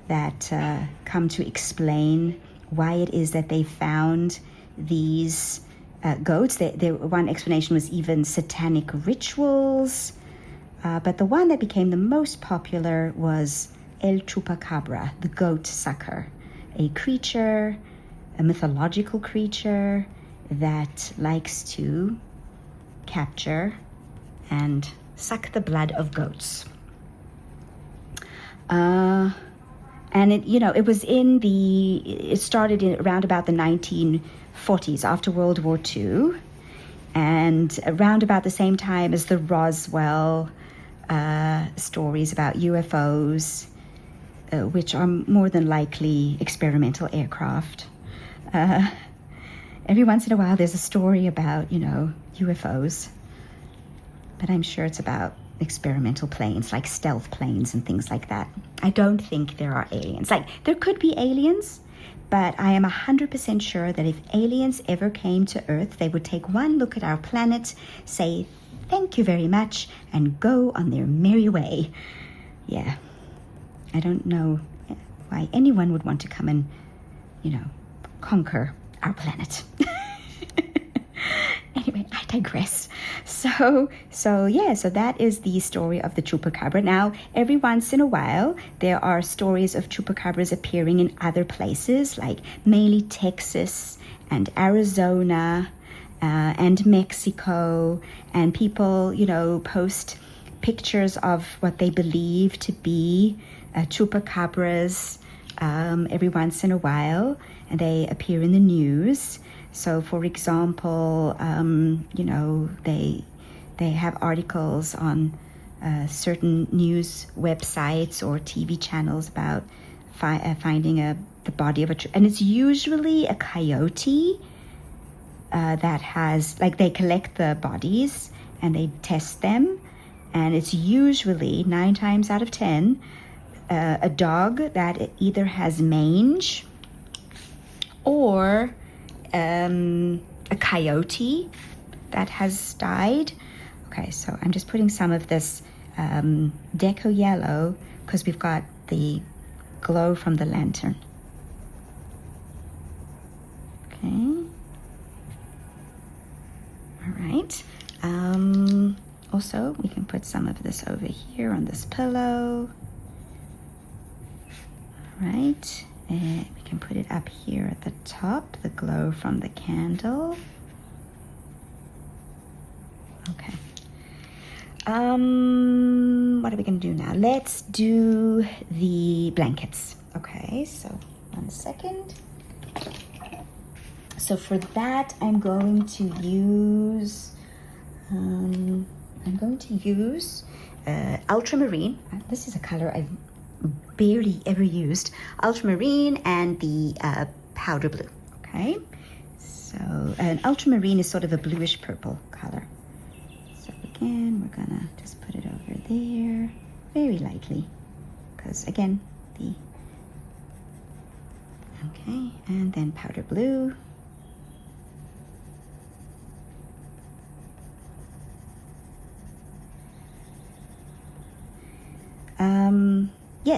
that come to explain why it is that they found these goats. One explanation was even satanic rituals, but the one that became the most popular was El Chupacabra, the goat sucker, a creature, a mythological creature that likes to capture and suck the blood of goats. And it started around about the 1940s, after World War II, and around about the same time as the Roswell stories about UFOs, which are more than likely experimental aircraft. Every once in a while there's a story about, UFOs, but I'm sure it's about experimental planes, like stealth planes and things like that. I don't think there are aliens. Like, there could be aliens, but I am 100% sure that if aliens ever came to Earth, they would take one look at our planet, say thank you very much, and go on their merry way. Yeah, I don't know why anyone would want to come and, conquer our planet. Anyway, I digress. So that is the story of the chupacabra. Now, every once in a while, there are stories of chupacabras appearing in other places, like mainly Texas and Arizona and Mexico. And people, post pictures of what they believe to be chupacabras every once in a while, and they appear in the news. So, for example, they have articles on certain news websites or TV channels about finding the body of and it's usually a coyote that has, they collect the bodies and they test them, and it's usually 9 times out of 10 a dog that either has mange or a coyote that has died. Okay, so I'm just putting some of this deco yellow because we've got the glow from the lantern. Okay. All right. Also, we can put some of this over here on this pillow. All right. And we can put it up here at the top, the glow from the candle. Okay. What are we going to do now? Let's do the blankets. Okay, so 1 second. So for that, I'm going to use ultramarine. This is a color I've barely ever used. Ultramarine and the powder blue. Okay, so an ultramarine is sort of a bluish purple color. So again, we're gonna just put it over there very lightly, because again, okay, and then powder blue.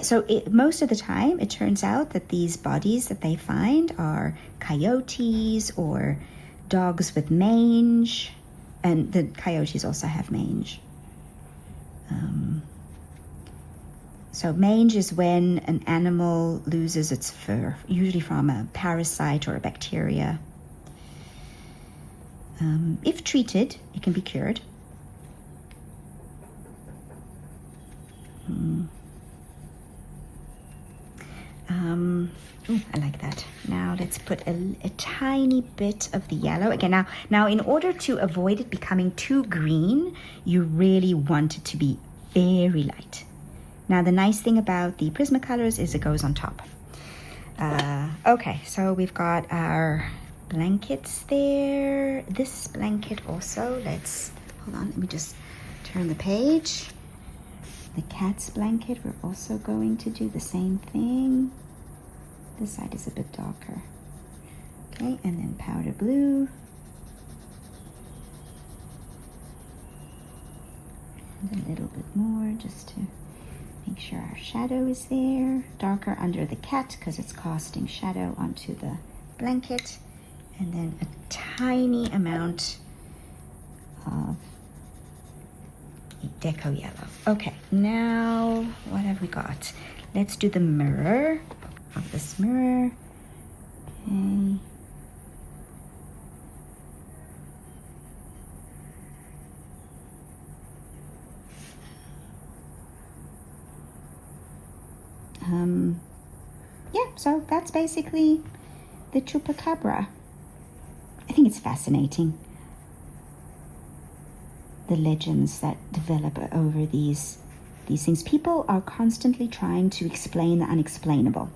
So most of the time, it turns out that these bodies that they find are coyotes or dogs with mange, and the coyotes also have mange. So mange is when an animal loses its fur, usually from a parasite or a bacteria. If treated, it can be cured. I like that. Now let's put a tiny bit of the yellow. Again, now in order to avoid it becoming too green, you really want it to be very light. Now the nice thing about the Prismacolors is it goes on top. Okay, so we've got our blankets there. This blanket also, hold on, let me just turn the page. The cat's blanket, we're also going to do the same thing. This side is a bit darker. Okay, and then powder blue. And a little bit more just to make sure our shadow is there. Darker under the cat because it's casting shadow onto the blanket. And then a tiny amount of deco yellow. Okay, now what have we got? Let's do the mirror of this mirror. Okay. Yeah, so that's basically the chupacabra. I think it's fascinating, the legends that develop over these things. People are constantly trying to explain the unexplainable.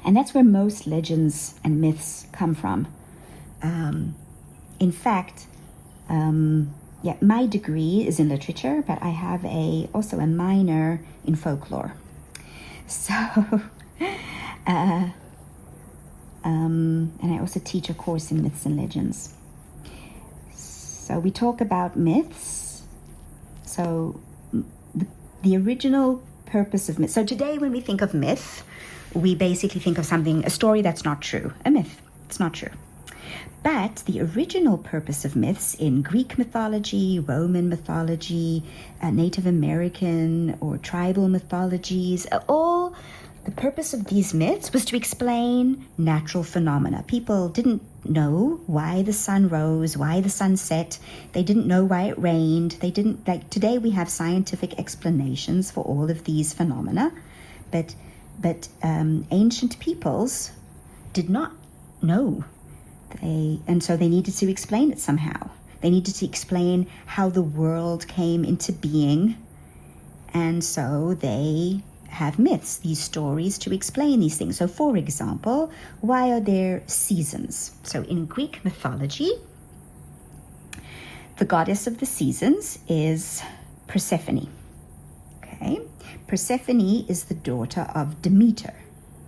And that's where most legends and myths come from. In fact, my degree is in literature, but I have also a minor in folklore. So And I also teach a course in myths and legends. So we talk about myths. So the original purpose of myth. So today when we think of myth, we basically think of a story that's not true, a myth. It's not true. But the original purpose of myths in Greek mythology, Roman mythology, Native American or tribal mythologies, the purpose of these myths was to explain natural phenomena. People didn't know why the sun rose, why the sun set. They didn't know why it rained. Today we have scientific explanations for all of these phenomena, but ancient peoples did not know. And so they needed to explain it somehow. They needed to explain how the world came into being. And so they have myths, these stories to explain these things. So for example, why are there seasons? So in Greek mythology, the goddess of the seasons is Persephone. Okay? Persephone is the daughter of Demeter.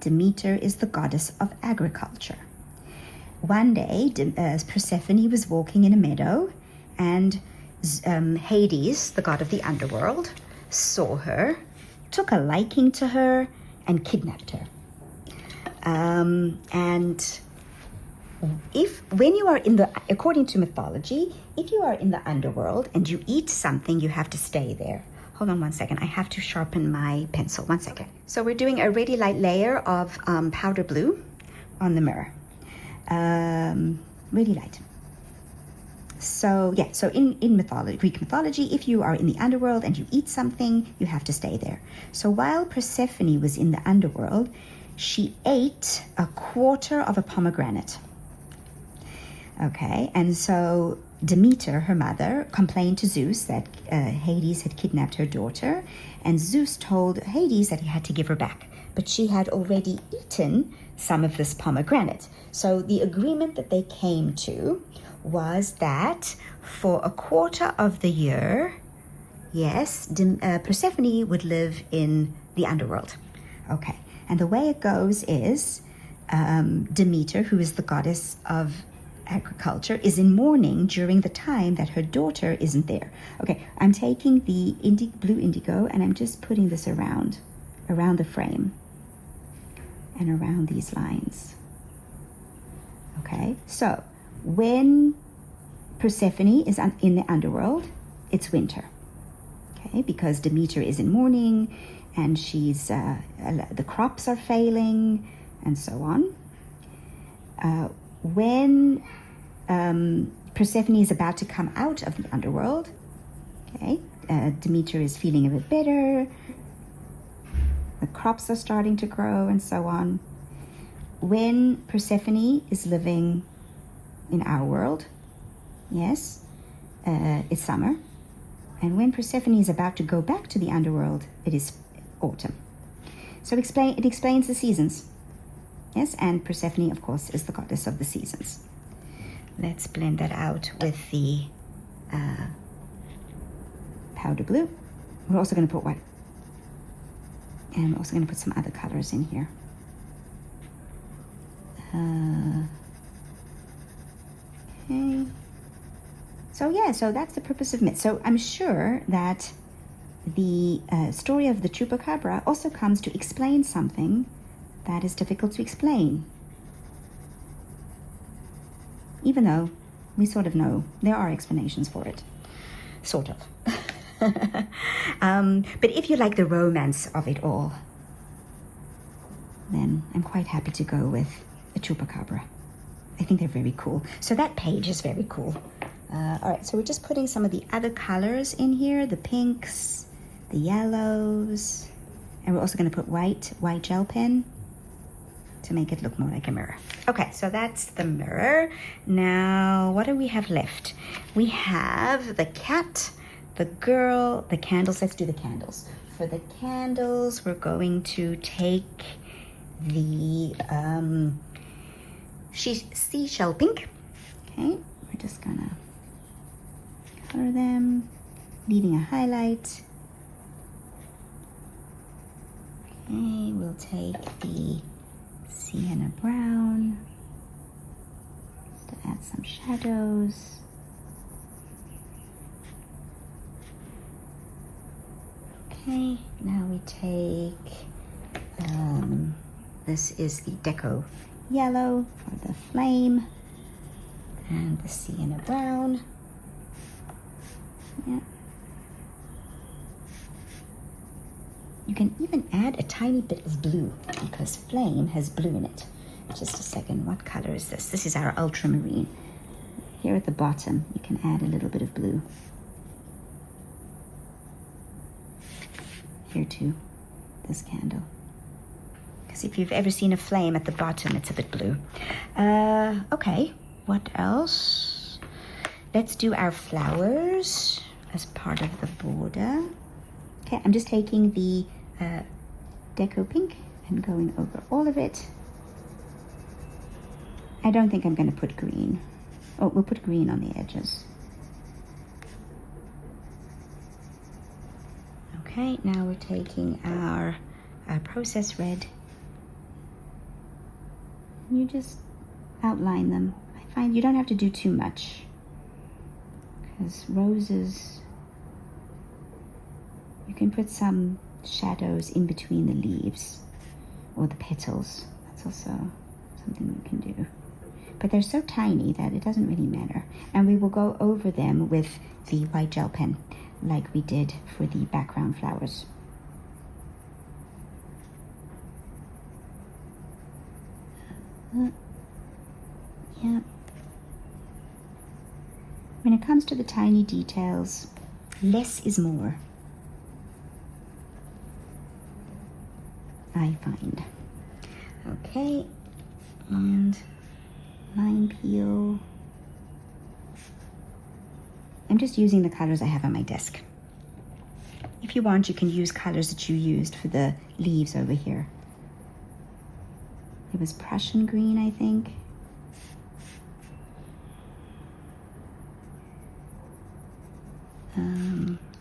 Demeter is the goddess of agriculture. One day, Persephone was walking in a meadow, and Hades, the god of the underworld, saw her, took a liking to her, and kidnapped her. According to mythology, if you are in the underworld and you eat something, you have to stay there. Hold on one second. I have to sharpen my pencil. 1 second. So we're doing a really light layer of powder blue on the mirror. Really light. So in mythology, Greek mythology, if you are in the underworld and you eat something, you have to stay there. So while Persephone was in the underworld, she ate a quarter of a pomegranate. Okay, and so Demeter, her mother, complained to Zeus that Hades had kidnapped her daughter, and Zeus told Hades that he had to give her back. But she had already eaten some of this pomegranate. So the agreement that they came to was that for a quarter of the year, yes, Persephone would live in the underworld. Okay, and the way it goes is Demeter, who is the goddess of agriculture, is in mourning during the time that her daughter isn't there. Okay, I'm taking the blue indigo and I'm just putting this around the frame and around these lines. Okay, so when Persephone is in the underworld, it's winter. Okay, because Demeter is in mourning and she's the crops are failing and so on. When Persephone is about to come out of the underworld, okay, Demeter is feeling a bit better, the crops are starting to grow and so on. When Persephone is living in our world, yes, it's summer. And when Persephone is about to go back to the underworld, it is autumn. So it explains the seasons. Yes, and Persephone, of course, is the goddess of the seasons. Let's blend that out with the powder blue. We're also going to put white. And we're also going to put some other colors in here. Okay. So that's the purpose of myth. So I'm sure that the story of the chupacabra also comes to explain something that is difficult to explain. Even though we sort of know there are explanations for it. Sort of. But if you like the romance of it all, then I'm quite happy to go with the chupacabra. I think they're very cool. So that page is very cool. All right, so we're just putting some of the other colors in here, the pinks, the yellows, and we're also going to put white gel pen to make it look more like a mirror. Okay, so that's the mirror. Now, what do we have left? We have the cat, the girl, the candles. Let's do the candles. For the candles, we're going to take the seashell pink. Okay, we're just gonna color them, leaving a highlight. Okay, we'll take the sienna brown, to add some shadows. Okay, now we take, this is the deco yellow for the flame, and the sienna brown. Yeah. You can even add a tiny bit of blue because flame has blue in it. Just a second, what color is this? This is our ultramarine. Here at the bottom, you can add a little bit of blue. Here too, this candle. Because if you've ever seen a flame at the bottom, it's a bit blue. Okay, what else? Let's do our flowers as part of the border. Okay, I'm just taking the deco pink and going over all of it. I don't think I'm going to put green. Oh, we'll put green on the edges. Okay, now we're taking our process red. You just outline them. I find you don't have to do too much because roses, you can put some shadows in between the leaves or the petals. That's also something you can do. But they're so tiny that it doesn't really matter. And we will go over them with the white gel pen like we did for the background flowers. Yeah. When it comes to the tiny details, less is more, I find. Okay, and line peel. I'm just using the colors I have on my desk. If you want, you can use colors that you used for the leaves over here. It was Prussian green, I think.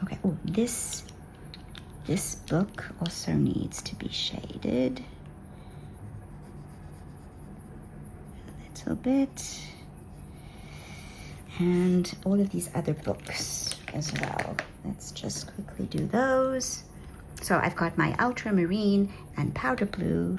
Okay, oh, this book also needs to be shaded a little bit. And all of these other books as well. Let's just quickly do those. So I've got my ultramarine and powder blue.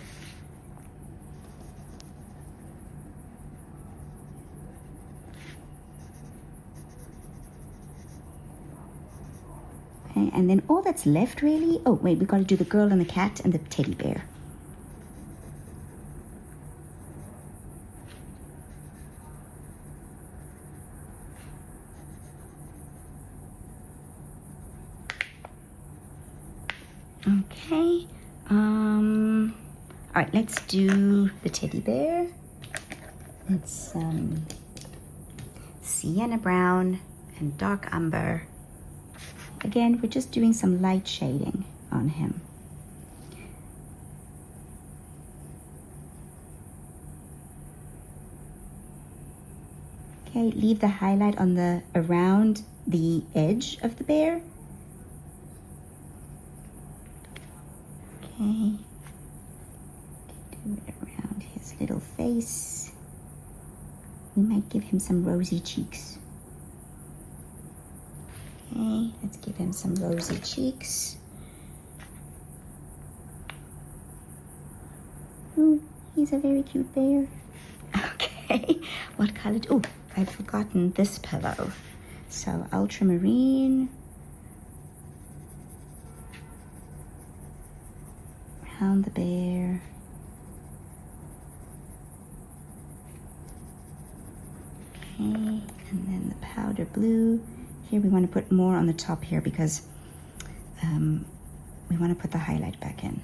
Okay, and then all that's left really, oh wait, we've got to do the girl and the cat and the teddy bear. Okay, all right, let's do the teddy bear. It's sienna brown and dark umber. Again, we're just doing some light shading on him. Okay, leave the highlight on the around the edge of the bear. Okay, do it around his little face. We might give him some rosy cheeks. Okay, let's give him some rosy cheeks. Oh, he's a very cute bear. Okay, what color? Oh, I've forgotten this pillow. So ultramarine. Around the bear. Okay, and then the powder blue. Here we want to put more on the top here because we want to put the highlight back in.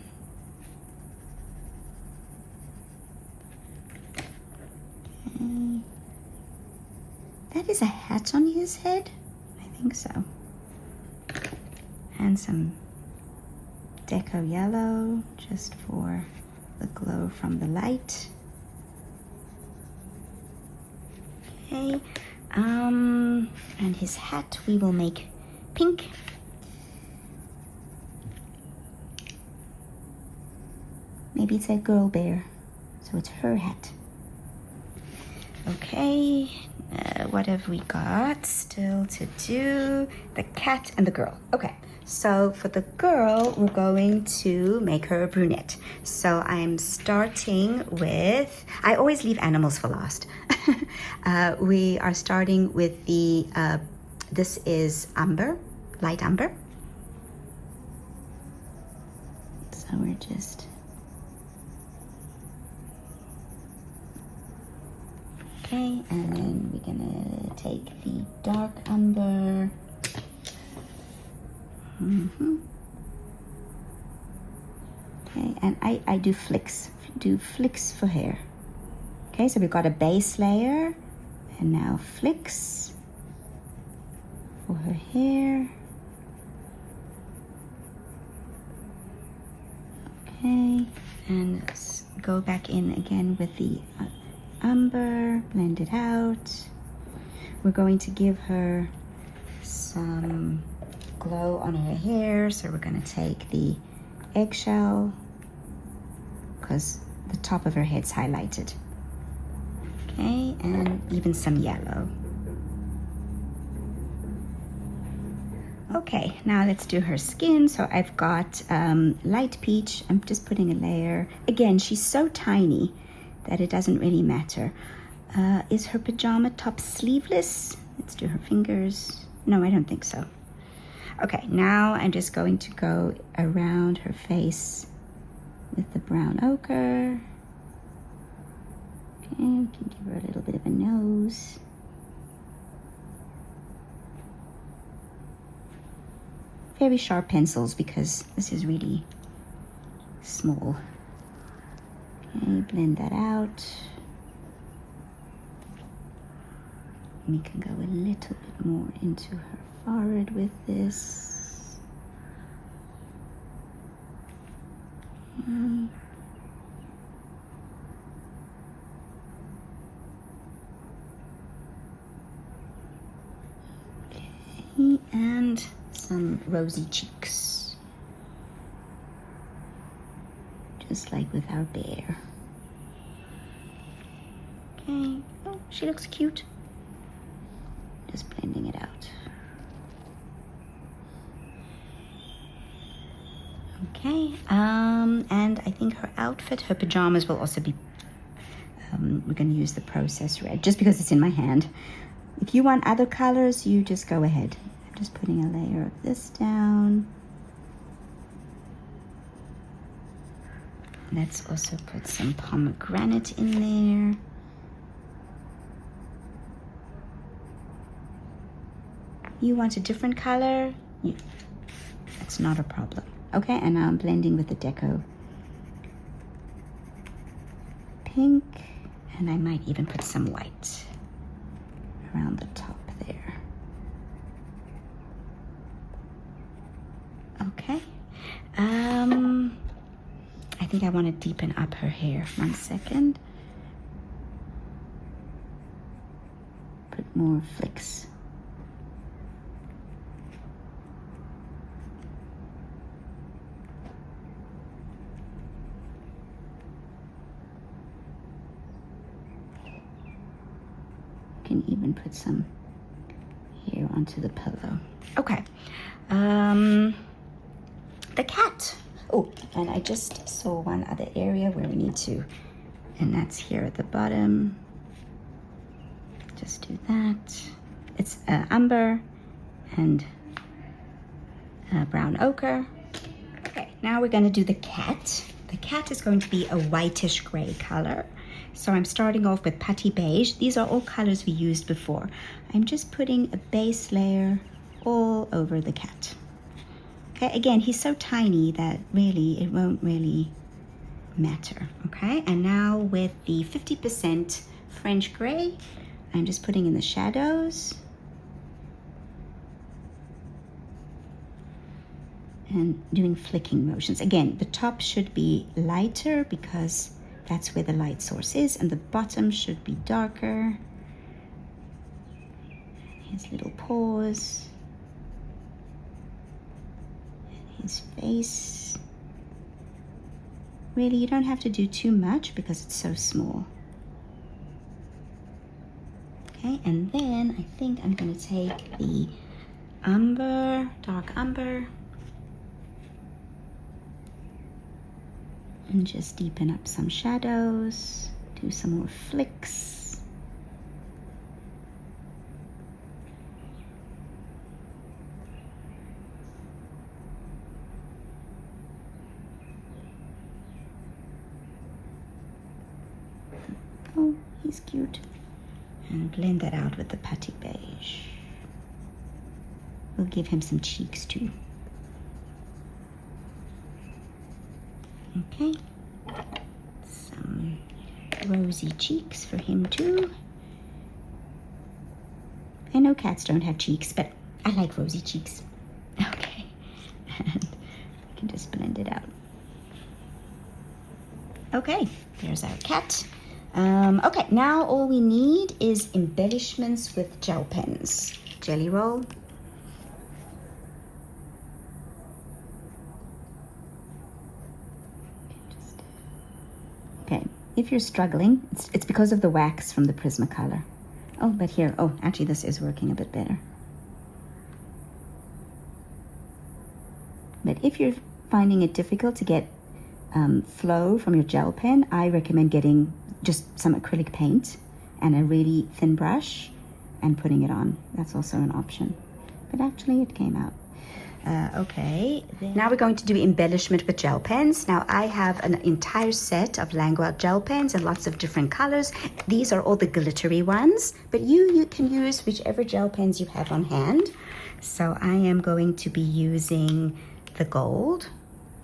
Okay. That is a hat on his head? I think so. And some deco yellow just for the glow from the light. Okay, and his hat we will make pink. Maybe it's a girl bear, So it's her hat. Okay, what have we got still to do? The cat and the girl. Okay, so for the girl, we're going to make her a brunette. So I'm starting with, I always leave animals for last. We are starting with the, this is umber, light umber. So we're just, okay, and then we're gonna take the dark umber. Okay, and I do flicks for hair. Okay, so we've got a base layer, and now flicks for her hair. Okay, and let's go back in again with the umber, blend it out. We're going to give her some glow on her hair, so we're going to take the eggshell because the top of her head's highlighted. Okay, and even some yellow. Okay, now let's do her skin. So I've got light peach. I'm just putting a layer. Again, she's so tiny that it doesn't really matter. Is her pajama top sleeveless? Let's do her fingers. No, I don't think so. Okay, now I'm just going to go around her face with the brown ochre. Okay, we can give her a little bit of a nose. Very sharp pencils because this is really small. Okay, blend that out. We can go a little bit more into her forehead with this. Okay, and some rosy cheeks. Just like with our bear. Okay, oh, she looks cute. Just blending it out. Okay, and I think her outfit, her pajamas will also be, we're gonna use the Process Red, just because it's in my hand. If you want other colors, you just go ahead. I'm just putting a layer of this down. Let's also put some pomegranate in there. You want a different color? That's not a problem. Okay, and now I'm blending with the Deco pink, and I might even put some white around the top there. Okay. I think I want to deepen up her hair. 1 second. Put more flicks. Can even put some hair onto the pillow. Okay. The cat. Oh, and I just saw one other area where we need to, and that's here at the bottom. Just do that. It's umber and brown ochre. Okay, now we're going to do the cat. The cat is going to be a whitish gray color. So I'm starting off with putty beige. These are all colors we used before. I'm just putting a base layer all over the cat. Okay, again, he's so tiny that really, it won't really matter, okay? And now with the 50% French gray, I'm just putting in the shadows. And doing flicking motions. Again, the top should be lighter because that's where the light source is, and the bottom should be darker. His little paws. And his face. Really, you don't have to do too much because it's so small. Okay, and then I think I'm going to take the umber, dark umber, and just deepen up some shadows, do some more flicks. Oh, he's cute. And blend that out with the putty beige. We'll give him some cheeks too. Okay, some rosy cheeks for him too. I know cats don't have cheeks, but I like rosy cheeks. Okay, and we can just blend it out. Okay, there's our cat. Okay, now all we need is embellishments with gel pens. Jelly roll. Okay, if you're struggling, it's because of the wax from the Prismacolor. Oh, but here, oh, actually this is working a bit better. But if you're finding it difficult to get flow from your gel pen, I recommend getting just some acrylic paint and a really thin brush and putting it on. That's also an option. But actually it came out. Okay, now we're going to do embellishment with gel pens. Now I have an entire set of Language gel pens and lots of different colors. These are all the glittery ones, but you can use whichever gel pens you have on hand. So I am going to be using the gold,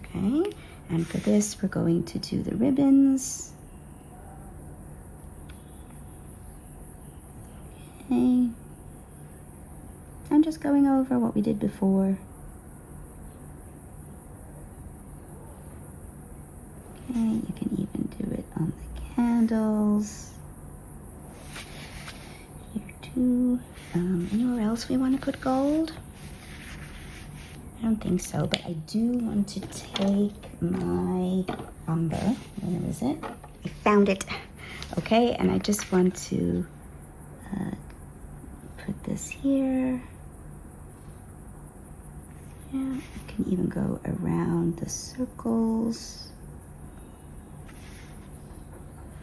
okay? And for this, we're going to do the ribbons. Okay. I'm just going over what we did before. Okay, you can even do it on the candles. Here too. Anywhere else we want to put gold? I don't think so, but I do want to take my umber. Where is it? I found it. Okay, and I just want to put this here. Yeah, you can even go around the circles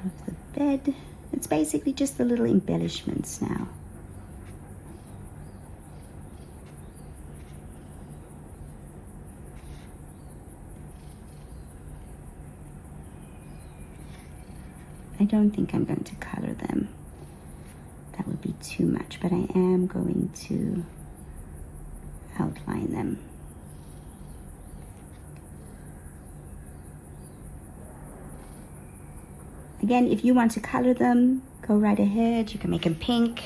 of the bed. It's basically just the little embellishments now. I don't think I'm going to color them. That would be too much, but I am going to outline them. Again, if you want to color them, go right ahead. You can make them pink.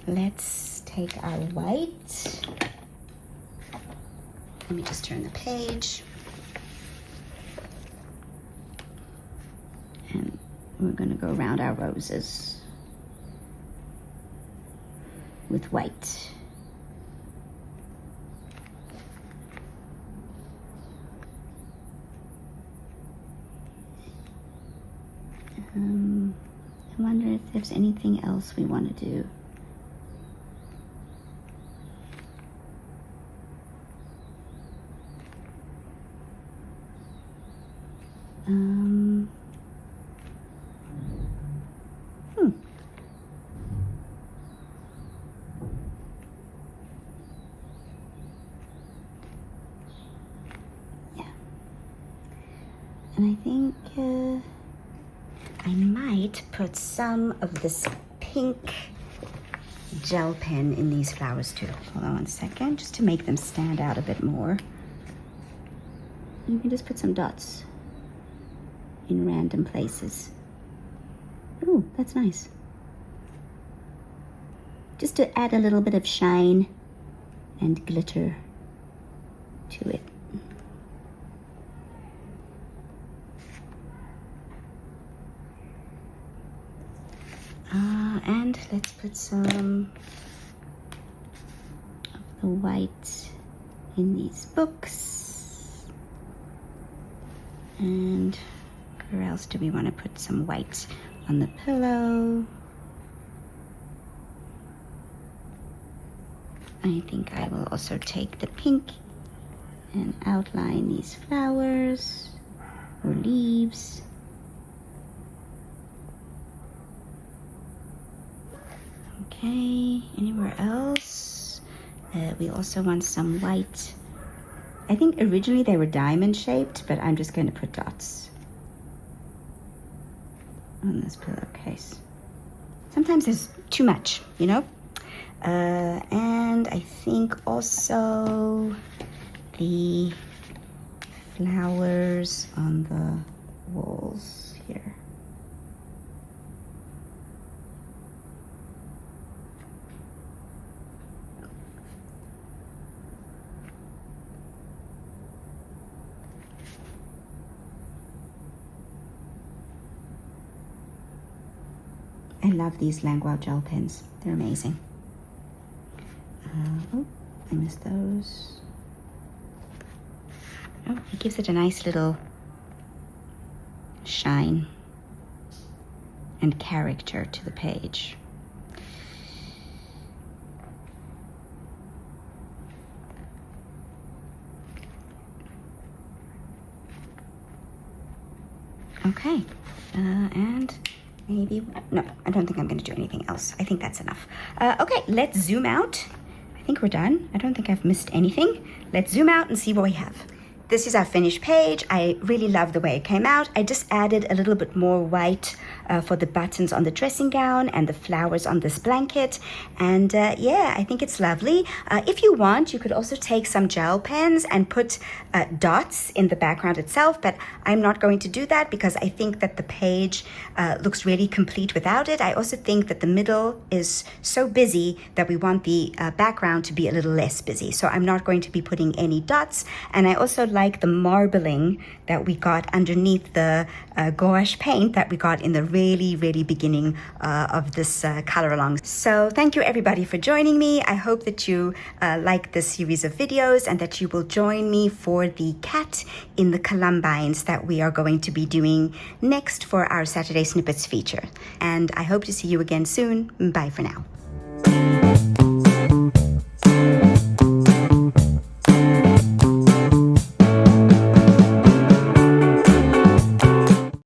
Let's take our white. Let me just turn the page. And we're going to go around our roses with white. I wonder if there's anything else we want to do. Yeah. And I think I might put some of this pink gel pen in these flowers too. Hold on one second, just to make them stand out a bit more. You can just put some dots in random places. Ooh, that's nice. Just to add a little bit of shine and glitter to it. And let's put some of the white in these books. And where else do we want to put some white on the pillow? I think I will also take the pink and outline these flowers or leaves. Okay, anywhere else? We also want some white. I think originally they were diamond shaped, but I'm just going to put dots on this pillowcase. Sometimes there's too much, you know? And I think also the flowers on the walls here. I love these Langua gel pens. They're amazing. Oh, I missed those. Oh, it gives it a nice little shine and character to the page. Okay, and maybe, no, I don't think I'm going to do anything else. I think that's enough. Okay, let's zoom out. I think we're done. I don't think I've missed anything. Let's zoom out and see what we have. This is our finished page. I really love the way it came out. I just added a little bit more white for the buttons on the dressing gown and the flowers on this blanket. And yeah, I think it's lovely. If you want, you could also take some gel pens and put dots in the background itself, but I'm not going to do that because I think that the page looks really complete without it. I also think that the middle is so busy that we want the background to be a little less busy. So I'm not going to be putting any dots. And I also like the marbling that we got underneath the gouache paint that we got in the really beginning of this color along. So thank you everybody for joining me. I hope that you like this series of videos and that you will join me for the cat in the columbines that we are going to be doing next for our Saturday Snippets feature. And I hope to see you again soon. Bye for now.